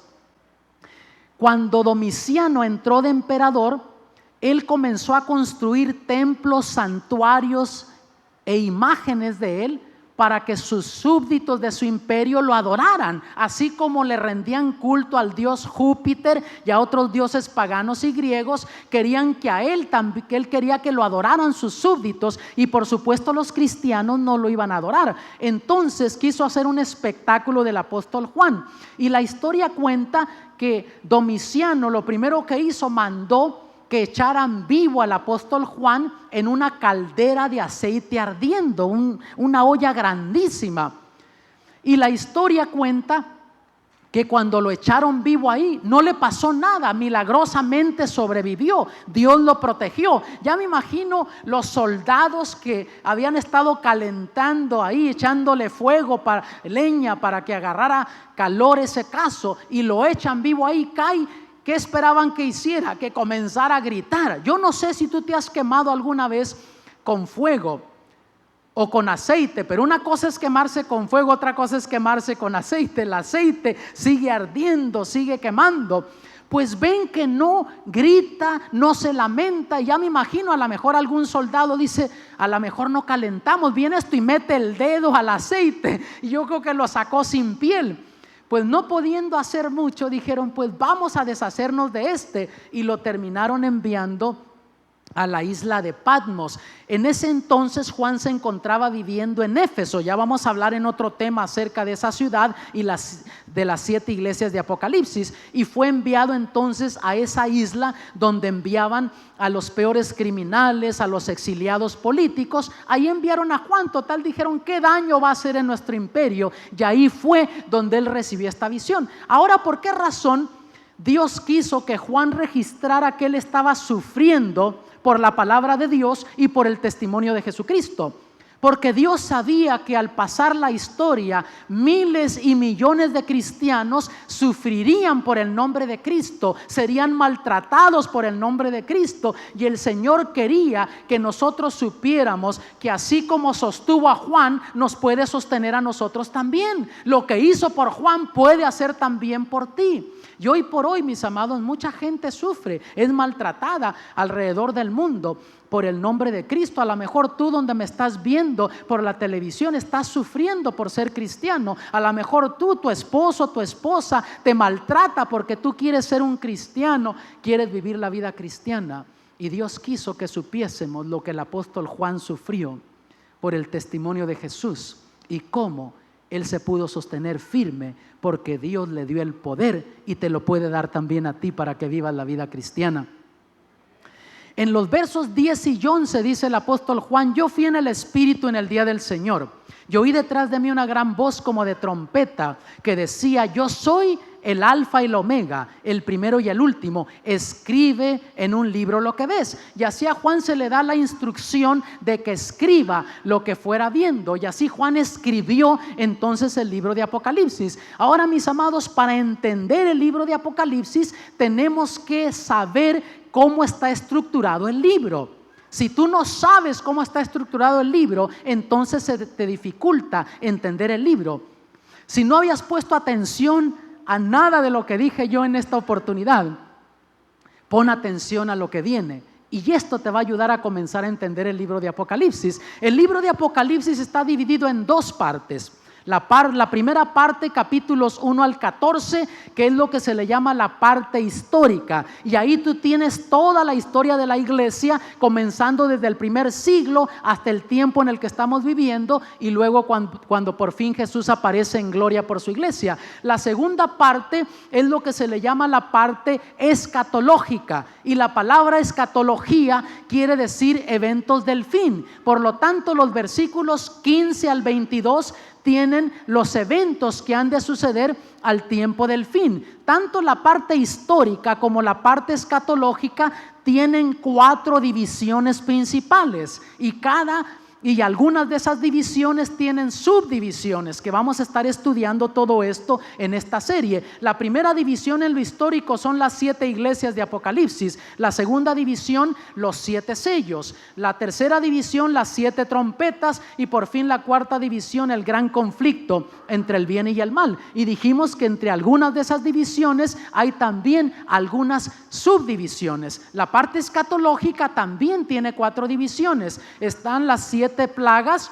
Cuando Domiciano entró de emperador, él comenzó a construir templos, santuarios e imágenes de él para que sus súbditos de su imperio lo adoraran, así como le rendían culto al dios Júpiter y a otros dioses paganos y griegos. Querían que a él también, que él quería que lo adoraran sus súbditos, y por supuesto los cristianos no lo iban a adorar. Entonces quiso hacer un espectáculo del apóstol Juan, y la historia cuenta que Domiciano lo primero que hizo, mandó que echaran vivo al apóstol Juan en una caldera de aceite ardiendo, una olla grandísima. Y la historia cuenta que cuando lo echaron vivo ahí, no le pasó nada, milagrosamente sobrevivió, Dios lo protegió. Ya me imagino los soldados que habían estado calentando ahí, echándole fuego, para leña, para que agarrara calor ese caso, y lo echan vivo ahí, cae. ¿Qué esperaban que hiciera? Que comenzara a gritar. Yo no sé si tú te has quemado alguna vez con fuego o con aceite, pero una cosa es quemarse con fuego, otra cosa es quemarse con aceite. El aceite sigue ardiendo, sigue quemando. Pues ven que no grita, no se lamenta. Ya me imagino, a lo mejor algún soldado dice, a lo mejor no calentamos bien esto, y mete el dedo al aceite, y yo creo que lo sacó sin piel. Pues no pudiendo hacer mucho, dijeron, pues vamos a deshacernos de este, y lo terminaron enviando a la isla de Patmos. En ese entonces Juan se encontraba viviendo en Éfeso. Ya vamos a hablar en otro tema acerca de esa ciudad y de las 7 iglesias de Apocalipsis. Y fue enviado entonces a esa isla donde enviaban a los peores criminales, a los exiliados políticos. Ahí enviaron a Juan. Total, dijeron, ¿qué daño va a hacer en nuestro imperio? Y ahí fue donde él recibió esta visión. Ahora, ¿por qué razón Dios quiso que Juan registrara que él estaba sufriendo por la palabra de Dios y por el testimonio de Jesucristo? Porque Dios sabía que al pasar la historia, miles y millones de cristianos sufrirían por el nombre de Cristo, serían maltratados por el nombre de Cristo, y el Señor quería que nosotros supiéramos que así como sostuvo a Juan, nos puede sostener a nosotros también. Lo que hizo por Juan puede hacer también por ti. Y hoy por hoy, mis amados, mucha gente sufre, es maltratada alrededor del mundo. por el nombre de Cristo. A lo mejor tú, donde me estás viendo por la televisión, estás sufriendo por ser cristiano. A lo mejor tú, tu esposo, tu esposa te maltrata porque tú quieres ser un cristiano, quieres vivir la vida cristiana. Y Dios quiso que supiésemos lo que el apóstol Juan sufrió por el testimonio de Jesús y cómo él se pudo sostener firme, porque Dios le dio el poder y te lo puede dar también a ti para que vivas la vida cristiana. En los versos 10 y 11 dice el apóstol Juan: yo fui en el Espíritu en el día del Señor, y oí detrás de mí una gran voz como de trompeta que decía: yo soy el alfa y el omega, el primero y el último, escribe en un libro lo que ves. Y así a Juan se le da la instrucción de que escriba lo que fuera viendo, y así Juan escribió entonces el libro de Apocalipsis. Ahora, mis amados, para entender el libro de Apocalipsis tenemos que saber cómo está estructurado el libro. Si tú no sabes cómo está estructurado el libro, entonces se te dificulta entender el libro. Si no habías puesto atención a nada de lo que dije yo en esta oportunidad, pon atención a lo que viene, y esto te va a ayudar a comenzar a entender el libro de Apocalipsis. El libro de Apocalipsis está dividido en dos partes. La primera parte, capítulos 1 al 14, que es lo que se le llama la parte histórica, y ahí tú tienes toda la historia de la iglesia, comenzando desde el primer siglo hasta el tiempo en el que estamos viviendo, y luego cuando por fin Jesús aparece en gloria por su iglesia. La segunda parte es lo que se le llama la parte escatológica, y la palabra escatología quiere decir eventos del fin. Por lo tanto, los versículos 15 al 22 tienen los eventos que han de suceder al tiempo del fin. Tanto la parte histórica como la parte escatológica tienen 4 divisiones principales, y algunas de esas divisiones tienen subdivisiones, que vamos a estar estudiando todo esto en esta serie. La primera división en lo histórico son las 7 iglesias de Apocalipsis. La segunda división, los 7 sellos. La tercera división, las 7 trompetas. Y por fin la cuarta división, el gran conflicto entre el bien y el mal. Y dijimos que entre algunas de esas divisiones hay también algunas subdivisiones. La parte escatológica también tiene 4 divisiones. Están las 7 plagas,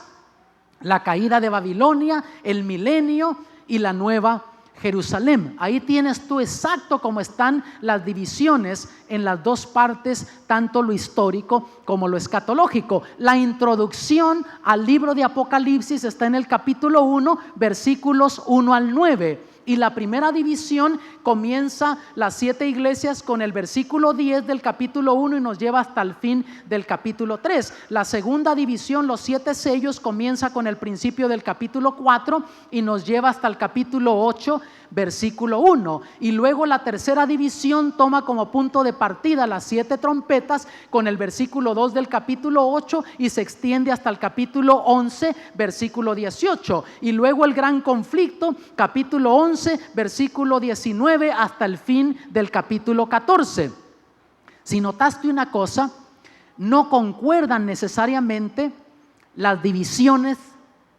la caída de Babilonia, el milenio y la nueva Jerusalén. Ahí tienes tú exacto cómo están las divisiones en las dos partes, tanto lo histórico como lo escatológico. La introducción al libro de Apocalipsis está en el capítulo 1, versículos 1 al 9. Y la primera división comienza las 7 iglesias con el versículo 10 del capítulo 1 y nos lleva hasta el fin del capítulo 3. La segunda división, los 7 sellos, comienza con el principio del capítulo 4 y nos lleva hasta el capítulo 8, versículo 1. Y luego la tercera división toma como punto de partida las 7 trompetas con el versículo 2 del capítulo 8 y se extiende hasta el capítulo 11, versículo 18. Y luego el gran conflicto, capítulo 11, versículo 19 hasta el fin del capítulo 14. Si notaste una cosa, no concuerdan necesariamente las divisiones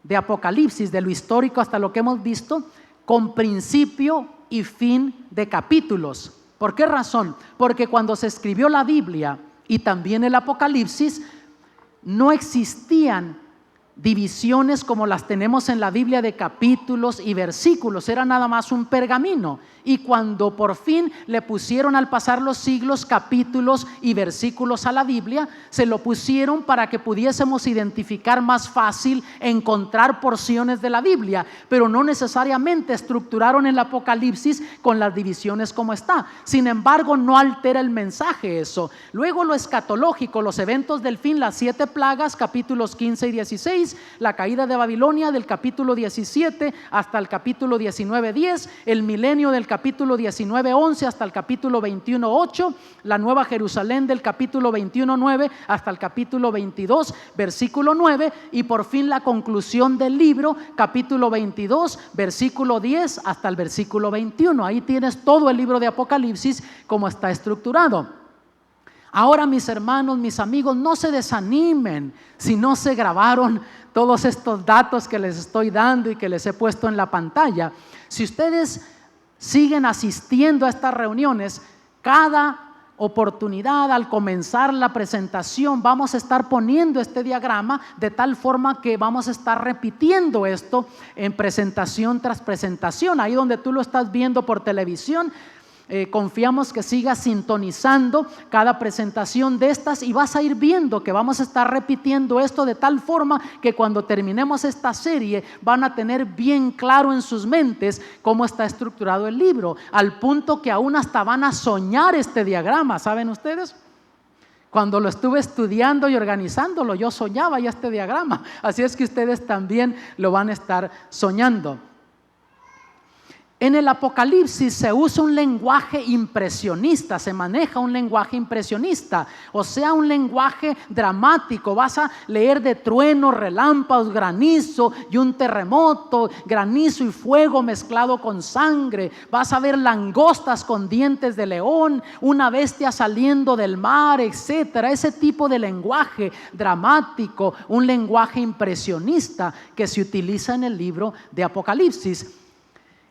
de Apocalipsis, de lo histórico hasta lo que hemos visto, con principio y fin de capítulos. ¿Por qué razón? Porque cuando se escribió la Biblia y también el Apocalipsis, no existían divisiones como las tenemos en la Biblia de capítulos y versículos. Era nada más un pergamino. Y cuando por fin le pusieron, al pasar los siglos, capítulos y versículos a la Biblia, se lo pusieron para que pudiésemos identificar más fácil, encontrar porciones de la Biblia, pero no necesariamente estructuraron el Apocalipsis con las divisiones como está. Sin embargo, no altera el mensaje eso. Luego lo escatológico, los eventos del fin, las 7 plagas, capítulos 15 y 16, la caída de Babilonia del capítulo 17 hasta el capítulo 19:10, el milenio del capítulo 19:11 hasta el capítulo 21:8, la nueva Jerusalén del capítulo 21:9 hasta el capítulo 22, versículo 9, y por fin la conclusión del libro, capítulo 22, versículo 10 hasta el versículo 21. Ahí tienes todo el libro de Apocalipsis como está estructurado. Ahora, mis hermanos, mis amigos, no se desanimen si no se grabaron todos estos datos que les estoy dando y que les he puesto en la pantalla. Si ustedes siguen asistiendo a estas reuniones, cada oportunidad, al comenzar la presentación, vamos a estar poniendo este diagrama de tal forma que vamos a estar repitiendo esto en presentación tras presentación. Ahí donde tú lo estás viendo por televisión, confiamos que sigas sintonizando cada presentación de estas y vas a ir viendo que vamos a estar repitiendo esto de tal forma que cuando terminemos esta serie van a tener bien claro en sus mentes cómo está estructurado el libro, al punto que aún hasta van a soñar este diagrama. ¿Saben ustedes? Cuando lo estuve estudiando y organizándolo, yo soñaba ya este diagrama, así es que ustedes también lo van a estar soñando. En el Apocalipsis se usa un lenguaje impresionista, se maneja un lenguaje impresionista, o sea, un lenguaje dramático. Vas a leer de truenos, relámpagos, granizo y un terremoto, granizo y fuego mezclado con sangre. Vas a ver langostas con dientes de león, una bestia saliendo del mar, etcétera. Ese tipo de lenguaje dramático, un lenguaje impresionista que se utiliza en el libro de Apocalipsis.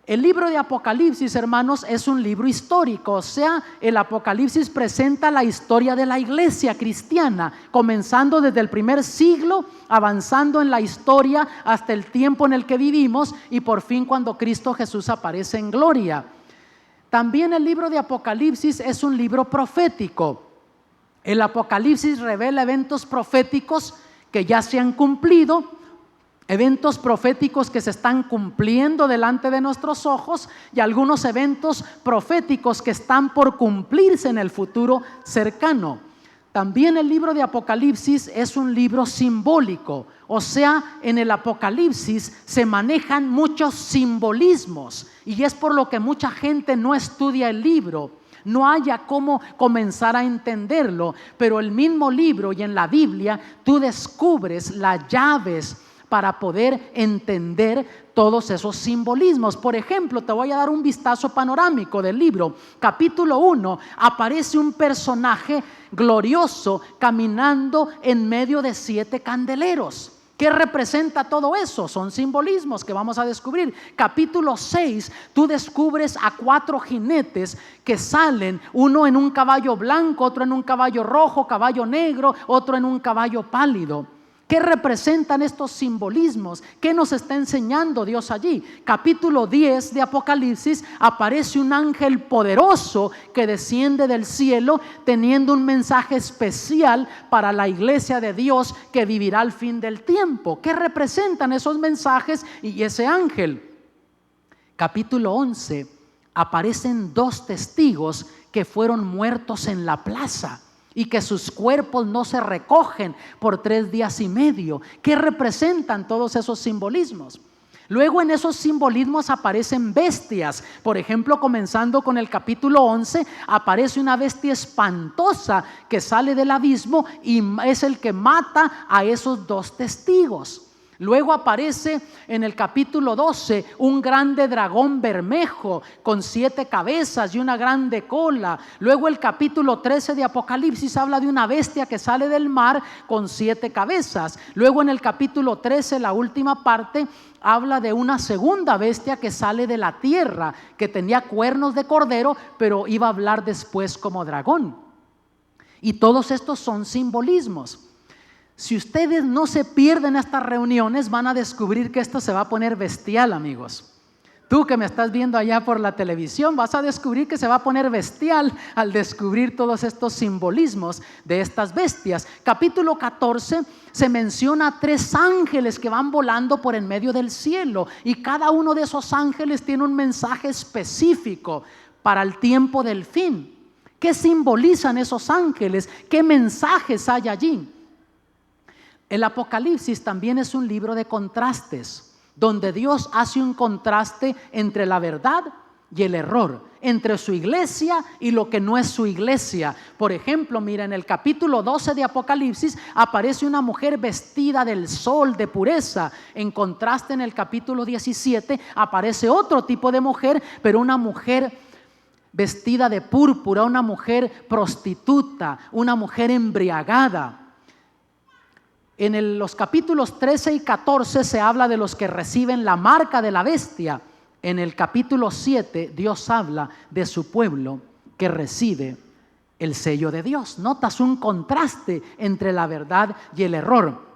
El libro de Apocalipsis, hermanos, es un libro histórico, o sea, el Apocalipsis presenta la historia de la iglesia cristiana, comenzando desde el primer siglo, avanzando en la historia hasta el tiempo en el que vivimos y por fin cuando Cristo Jesús aparece en gloria. También el libro de Apocalipsis es un libro profético. El Apocalipsis revela eventos proféticos que ya se han cumplido, eventos proféticos que se están cumpliendo delante de nuestros ojos y algunos eventos proféticos que están por cumplirse en el futuro cercano. También el libro de Apocalipsis es un libro simbólico, o sea, en el Apocalipsis se manejan muchos simbolismos y es por lo que mucha gente no estudia el libro. No haya cómo comenzar a entenderlo, pero el mismo libro y en la Biblia tú descubres las llaves para poder entender todos esos simbolismos. Por ejemplo, te voy a dar un vistazo panorámico del libro. Capítulo 1, aparece un personaje glorioso caminando en medio de 7 candeleros. ¿Qué representa todo eso? Son simbolismos que vamos a descubrir. Capítulo 6, tú descubres a 4 jinetes que salen, uno en un caballo blanco, otro en un caballo rojo, caballo negro, otro en un caballo pálido. ¿Qué representan estos simbolismos? ¿Qué nos está enseñando Dios allí? Capítulo 10 de Apocalipsis aparece un ángel poderoso que desciende del cielo teniendo un mensaje especial para la iglesia de Dios que vivirá al fin del tiempo. ¿Qué representan esos mensajes y ese ángel? Capítulo 11 aparecen 2 testigos que fueron muertos en la plaza y que sus cuerpos no se recogen por 3 días y medio. ¿Qué representan todos esos simbolismos? Luego en esos simbolismos aparecen bestias. Por ejemplo, comenzando con el capítulo 11, aparece una bestia espantosa que sale del abismo y es el que mata a esos 2 testigos. Luego aparece en el capítulo 12 un grande dragón bermejo con 7 cabezas y una grande cola. Luego el capítulo 13 de Apocalipsis habla de una bestia que sale del mar con 7 cabezas. Luego en el capítulo 13, la última parte, habla de una segunda bestia que sale de la tierra, que tenía cuernos de cordero, pero iba a hablar después como dragón. Y todos estos son simbolismos. Si ustedes no se pierden estas reuniones, van a descubrir que esto se va a poner bestial, amigos. Tú que me estás viendo allá por la televisión, vas a descubrir que se va a poner bestial al descubrir todos estos simbolismos de estas bestias. Capítulo 14 se menciona 3 ángeles que van volando por en medio del cielo y cada uno de esos ángeles tiene un mensaje específico para el tiempo del fin. ¿Qué simbolizan esos ángeles? ¿Qué mensajes hay allí? El Apocalipsis también es un libro de contrastes, donde Dios hace un contraste entre la verdad y el error, entre su iglesia y lo que no es su iglesia. Por ejemplo, mira, en el capítulo 12 de Apocalipsis aparece una mujer vestida del sol, de pureza. En contraste, en el capítulo 17 aparece otro tipo de mujer, pero una mujer vestida de púrpura, una mujer prostituta, una mujer embriagada. En los capítulos 13 y 14 se habla de los que reciben la marca de la bestia. En el capítulo 7 Dios habla de su pueblo que recibe el sello de Dios. Notas un contraste entre la verdad y el error.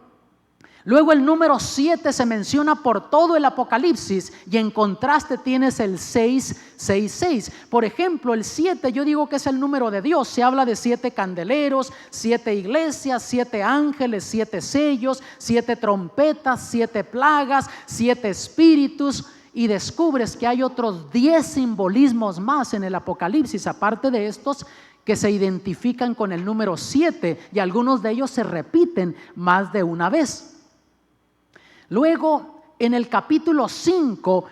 Luego el número 7 se menciona por todo el Apocalipsis y en contraste tienes el 666. Por ejemplo, el 7 yo digo que es el número de Dios. Se habla de 7 candeleros, 7 iglesias, 7 ángeles, 7 sellos, 7 trompetas, 7 plagas, 7 espíritus. Y descubres que hay otros 10 simbolismos más en el Apocalipsis, aparte de estos que se identifican con el número 7, y algunos de ellos se repiten más de una vez. Luego, en el capítulo 5,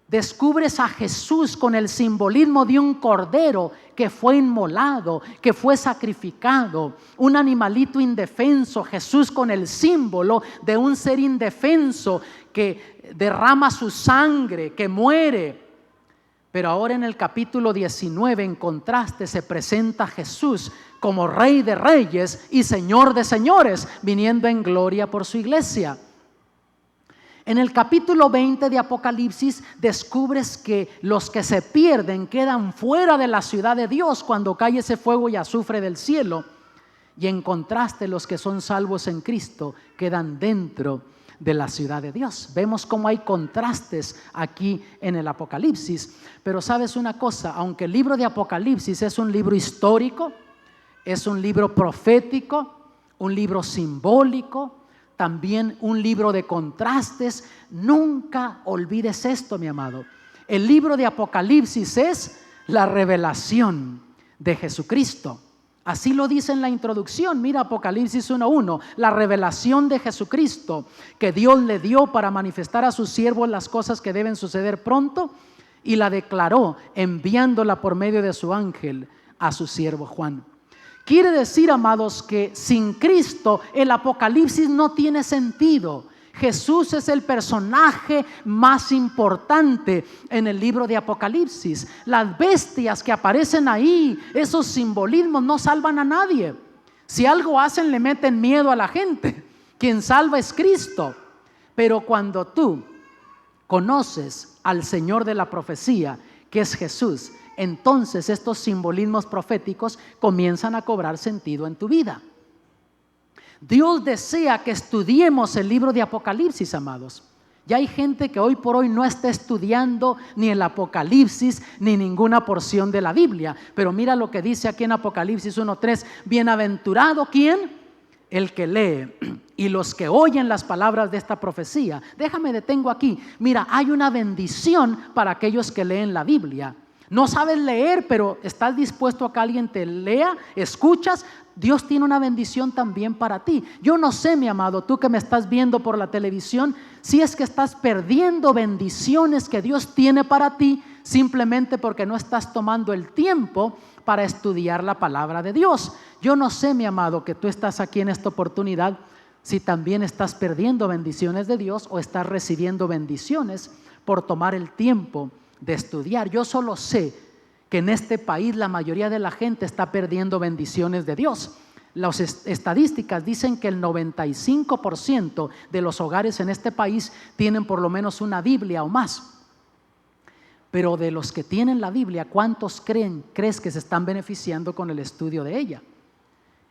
descubres a Jesús con el simbolismo de un cordero que fue inmolado, que fue sacrificado, un animalito indefenso. Jesús con el símbolo de un ser indefenso que derrama su sangre, que muere. Pero ahora en el capítulo 19, en contraste, se presenta Jesús como Rey de Reyes y Señor de Señores, viniendo en gloria por su iglesia. En el capítulo 20 de Apocalipsis descubres que los que se pierden quedan fuera de la ciudad de Dios cuando cae ese fuego y azufre del cielo. Y en contraste, los que son salvos en Cristo quedan dentro de la ciudad de Dios. Vemos cómo hay contrastes aquí en el Apocalipsis. Pero sabes una cosa, aunque el libro de Apocalipsis es un libro histórico, es un libro profético, un libro simbólico, también un libro de contrastes, nunca olvides esto, mi amado. El libro de Apocalipsis es la revelación de Jesucristo. Así lo dice en la introducción. Mira Apocalipsis 1:1, la revelación de Jesucristo que Dios le dio para manifestar a sus siervos las cosas que deben suceder pronto, y la declaró enviándola por medio de su ángel a su siervo Juan. Quiere decir, amados, que sin Cristo el Apocalipsis no tiene sentido. Jesús es el personaje más importante en el libro de Apocalipsis. Las bestias que aparecen ahí, esos simbolismos, no salvan a nadie. Si algo hacen, le meten miedo a la gente. Quien salva es Cristo. Pero cuando tú conoces al Señor de la profecía, que es Jesús, entonces estos simbolismos proféticos comienzan a cobrar sentido en tu vida. Dios desea que estudiemos el libro de Apocalipsis, amados. Ya hay gente que hoy por hoy no está estudiando ni el Apocalipsis ni ninguna porción de la Biblia. Pero mira lo que dice aquí en Apocalipsis 1:3. Bienaventurado, ¿quién? El que lee y los que oyen las palabras de esta profecía. Déjame detengo aquí. Mira, hay una bendición para aquellos que leen la Biblia. No sabes leer, pero estás dispuesto a que alguien te lea, escuchas. Dios tiene una bendición también para ti. Yo no sé, mi amado, tú que me estás viendo por la televisión, si es que estás perdiendo bendiciones que Dios tiene para ti simplemente porque no estás tomando el tiempo para estudiar la palabra de Dios. Yo no sé, mi amado, que tú estás aquí en esta oportunidad, si también estás perdiendo bendiciones de Dios o estás recibiendo bendiciones por tomar el tiempo de estudiar. Yo solo sé que en este país la mayoría de la gente está perdiendo bendiciones de Dios. Las estadísticas dicen que el 95% de los hogares en este país tienen por lo menos una Biblia o más. Pero de los que tienen la Biblia, ¿cuántos crees que se están beneficiando con el estudio de ella?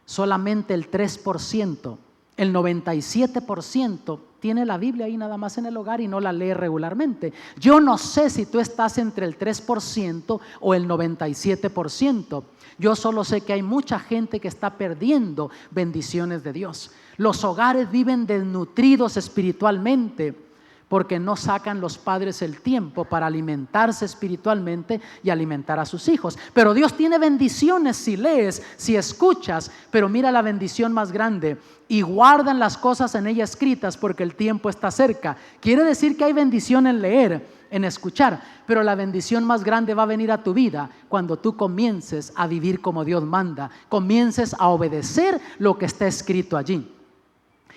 Solamente el 3%. El 97% tiene la Biblia ahí nada más en el hogar y no la lee regularmente. Yo no sé si tú estás entre el 3% o el 97%. Yo solo sé que hay mucha gente que está perdiendo bendiciones de Dios. Los hogares viven desnutridos espiritualmente porque no sacan los padres el tiempo para alimentarse espiritualmente y alimentar a sus hijos. Pero Dios tiene bendiciones si lees, si escuchas. Pero mira la bendición más grande: y guardan las cosas en ella escritas porque el tiempo está cerca. Quiere decir que hay bendición en leer, en escuchar, pero la bendición más grande va a venir a tu vida cuando tú comiences a vivir como Dios manda, comiences a obedecer lo que está escrito allí.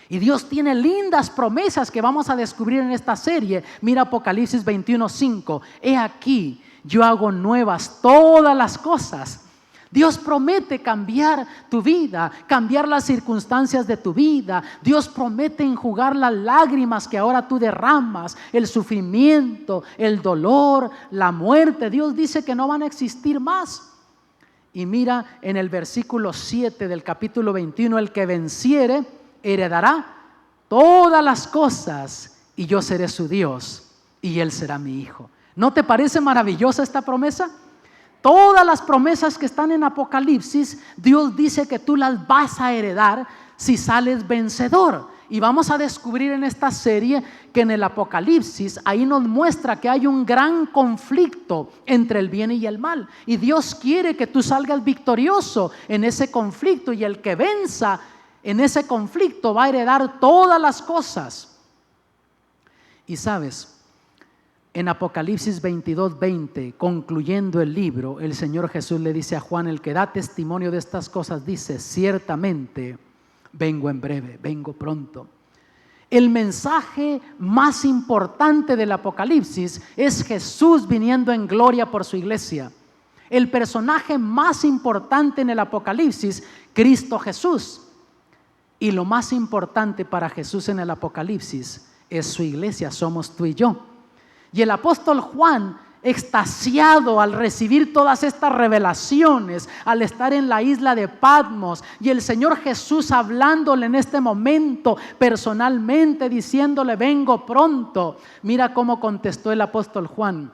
Y Dios tiene lindas promesas que vamos a descubrir en esta serie. Mira Apocalipsis 21:5. He aquí, yo hago nuevas todas las cosas. Dios promete cambiar tu vida, cambiar las circunstancias de tu vida. Dios promete enjugar las lágrimas que ahora tú derramas, el sufrimiento, el dolor, la muerte. Dios dice que no van a existir más. Y mira en el versículo 7 del capítulo 21, el que venciere heredará todas las cosas y yo seré su Dios y él será mi hijo. ¿No te parece maravillosa esta promesa? Todas las promesas que están en Apocalipsis, Dios dice que tú las vas a heredar si sales vencedor. Y vamos a descubrir en esta serie que en el Apocalipsis ahí nos muestra que hay un gran conflicto entre el bien y el mal. Y Dios quiere que tú salgas victorioso en ese conflicto, y el que venza en ese conflicto va a heredar todas las cosas. Y sabes, en Apocalipsis 22:20, concluyendo el libro, el Señor Jesús le dice a Juan, el que da testimonio de estas cosas, dice: ciertamente vengo en breve, vengo pronto. El mensaje más importante del Apocalipsis es Jesús viniendo en gloria por su iglesia. El personaje más importante en el Apocalipsis, Cristo Jesús. Y lo más importante para Jesús en el Apocalipsis es su iglesia, somos tú y yo. Y el apóstol Juan, extasiado al recibir todas estas revelaciones, al estar en la isla de Patmos, y el Señor Jesús hablándole en este momento personalmente, diciéndole: vengo pronto. Mira cómo contestó el apóstol Juan: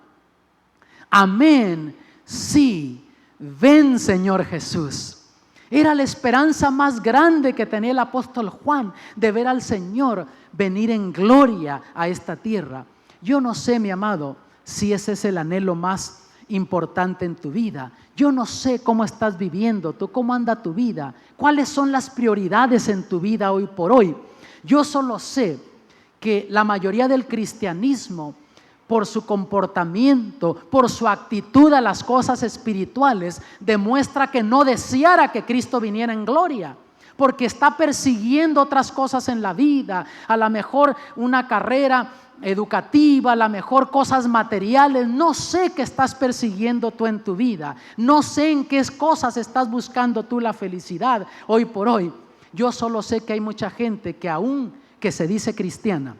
amén, sí, ven Señor Jesús. Era la esperanza más grande que tenía el apóstol Juan, de ver al Señor venir en gloria a esta tierra. Yo no sé, mi amado, si ese es el anhelo más importante en tu vida. Yo no sé cómo estás viviendo tú, cómo anda tu vida, cuáles son las prioridades en tu vida hoy por hoy. Yo solo sé que la mayoría del cristianismo, por su comportamiento, por su actitud a las cosas espirituales, demuestra que no deseara que Cristo viniera en gloria, porque está persiguiendo otras cosas en la vida, a lo mejor una carrera educativa, a lo mejor cosas materiales. No sé qué estás persiguiendo tú en tu vida, no sé en qué cosas estás buscando tú la felicidad hoy por hoy. Yo solo sé que hay mucha gente que, aún que se dice cristiana,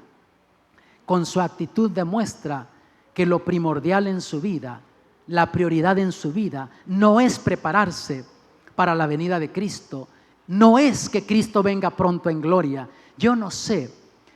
con su actitud demuestra que lo primordial en su vida, la prioridad en su vida, no es prepararse para la venida de Cristo, no es que Cristo venga pronto en gloria. Yo no sé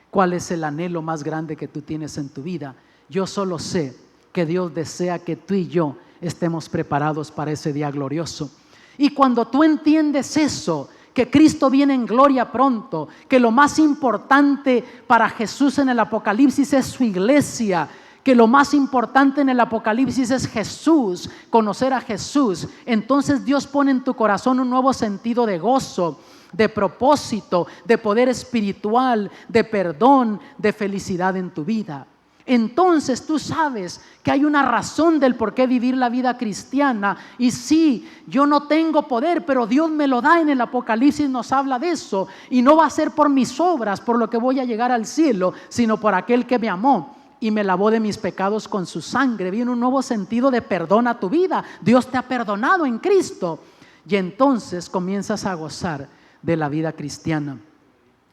cuál es el anhelo más grande que tú tienes en tu vida. Yo solo sé que Dios desea que tú y yo estemos preparados para ese día glorioso. Y cuando tú entiendes eso, que Cristo viene en gloria pronto, que lo más importante para Jesús en el Apocalipsis es su iglesia, que lo más importante en el Apocalipsis es Jesús, conocer a Jesús, entonces Dios pone en tu corazón un nuevo sentido de gozo, de propósito, de poder espiritual, de perdón, de felicidad en tu vida. Entonces tú sabes que hay una razón del por qué vivir la vida cristiana. Y sí, yo no tengo poder, pero Dios me lo da. En el Apocalipsis nos habla de eso. Y no va a ser por mis obras por lo que voy a llegar al cielo, sino por aquel que me amó y me lavó de mis pecados con su sangre. Viene un nuevo sentido de perdón a tu vida. Dios te ha perdonado en Cristo. Y entonces comienzas a gozar de la vida cristiana.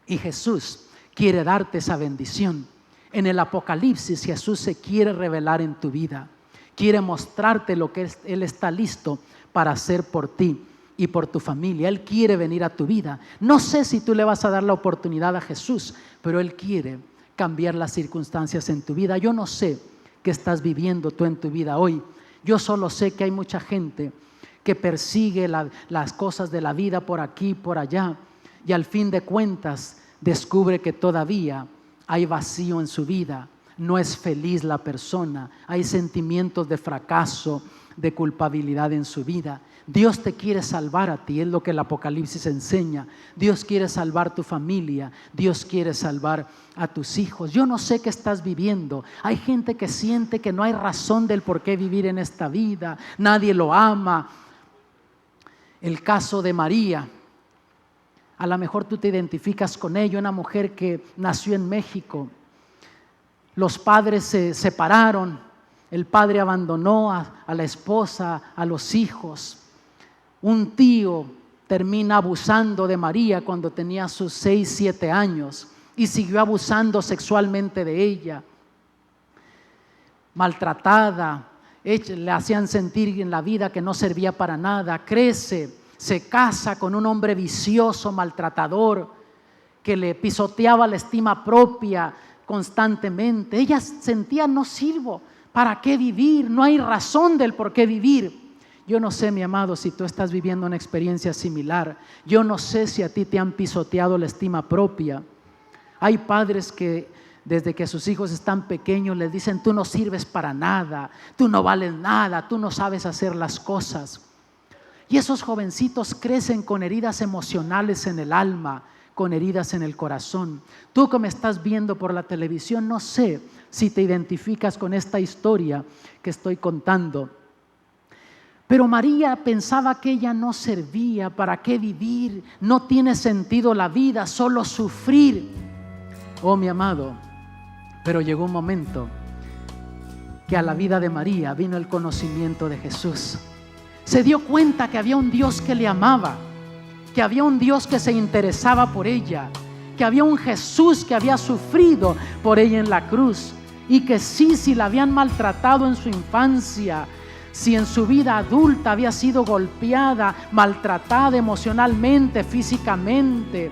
Y Jesús quiere darte esa bendición. En el Apocalipsis Jesús se quiere revelar en tu vida, quiere mostrarte lo que Él está listo para hacer por ti y por tu familia. Él quiere venir a tu vida. No sé si tú le vas a dar la oportunidad a Jesús, pero Él quiere cambiar las circunstancias en tu vida. Yo no sé qué estás viviendo tú en tu vida hoy. Yo solo sé que hay mucha gente que persigue las cosas de la vida por aquí, por allá, y al fin de cuentas descubre que todavía hay vacío en su vida, no es feliz la persona, hay sentimientos de fracaso, de culpabilidad en su vida. Dios te quiere salvar a ti, es lo que el Apocalipsis enseña. Dios quiere salvar tu familia, Dios quiere salvar a tus hijos. Yo no sé qué estás viviendo. Hay gente que siente que no hay razón del por qué vivir en esta vida, nadie lo ama. El caso de María, a lo mejor tú te identificas con ella, una mujer que nació en México. Los padres se separaron, el padre abandonó a la esposa, a los hijos. Un tío termina abusando de María cuando tenía sus 6, 7 años y siguió abusando sexualmente de ella. Maltratada, le hacían sentir en la vida que no servía para nada. Crece, se casa con un hombre vicioso, maltratador, que le pisoteaba la estima propia constantemente. Ella sentía: no sirvo, ¿para qué vivir? No hay razón del por qué vivir. Yo no sé, mi amado, si tú estás viviendo una experiencia similar. Yo no sé si a ti te han pisoteado la estima propia. Hay padres que desde que sus hijos están pequeños les dicen: tú no sirves para nada, tú no vales nada, tú no sabes hacer las cosas. Y esos jovencitos crecen con heridas emocionales en el alma, con heridas en el corazón. Tú que me estás viendo por la televisión, no sé si te identificas con esta historia que estoy contando. Pero María pensaba que ella no servía. ¿Para qué vivir? No tiene sentido la vida, solo sufrir. Oh, mi amado, pero llegó un momento que a la vida de María vino el conocimiento de Jesús. Se dio cuenta que había un Dios que le amaba, que había un Dios que se interesaba por ella, que había un Jesús que había sufrido por ella en la cruz, y que sí, si la habían maltratado en su infancia, si en su vida adulta había sido golpeada, maltratada emocionalmente, físicamente,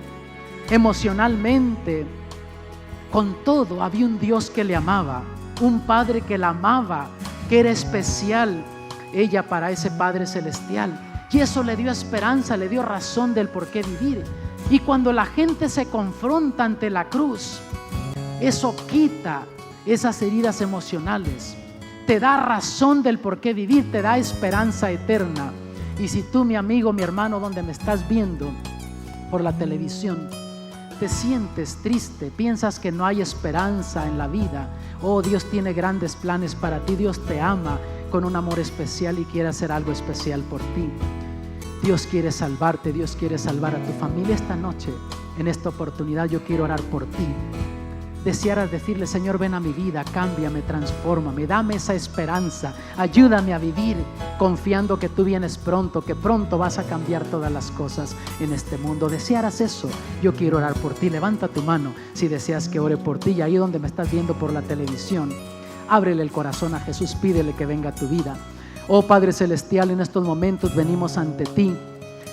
emocionalmente, con todo había un Dios que le amaba, un Padre que la amaba, que era especial ella para ese Padre celestial. Y eso le dio esperanza, le dio razón del por qué vivir. Y cuando la gente se confronta ante la cruz, eso quita esas heridas emocionales, te da razón del por qué vivir, te da esperanza eterna. Y si tú, mi amigo, mi hermano, donde me estás viendo por la televisión, te sientes triste, piensas que no hay esperanza en la vida, oh, Dios tiene grandes planes para ti. Dios te ama con un amor especial y quiere hacer algo especial por ti. Dios quiere salvarte, Dios quiere salvar a tu familia. Esta noche, en esta oportunidad, yo quiero orar por ti. Desearas decirle: Señor, ven a mi vida, cámbiame, transfórmame, dame esa esperanza, ayúdame a vivir confiando que tú vienes pronto, que pronto vas a cambiar todas las cosas en este mundo. Desearas eso, yo quiero orar por ti. Levanta tu mano si deseas que ore por ti. Y ahí donde me estás viendo por la televisión, ábrele el corazón a Jesús, pídele que venga a tu vida. Oh Padre Celestial, en estos momentos venimos ante ti,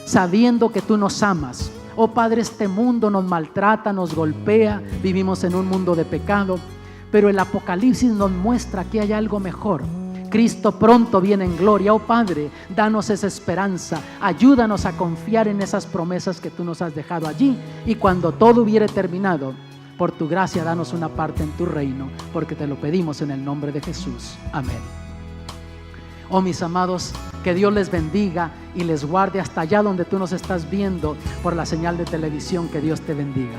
sabiendo que tú nos amas. Oh Padre, este mundo nos maltrata, nos golpea, vivimos en un mundo de pecado, pero el Apocalipsis nos muestra que hay algo mejor. Cristo pronto viene en gloria. Oh Padre, danos esa esperanza, ayúdanos a confiar en esas promesas que tú nos has dejado allí, y cuando todo hubiere terminado, por tu gracia, danos una parte en tu reino, porque te lo pedimos en el nombre de Jesús. Amén. Oh, mis amados, que Dios les bendiga y les guarde hasta allá donde tú nos estás viendo por la señal de televisión. Que Dios te bendiga.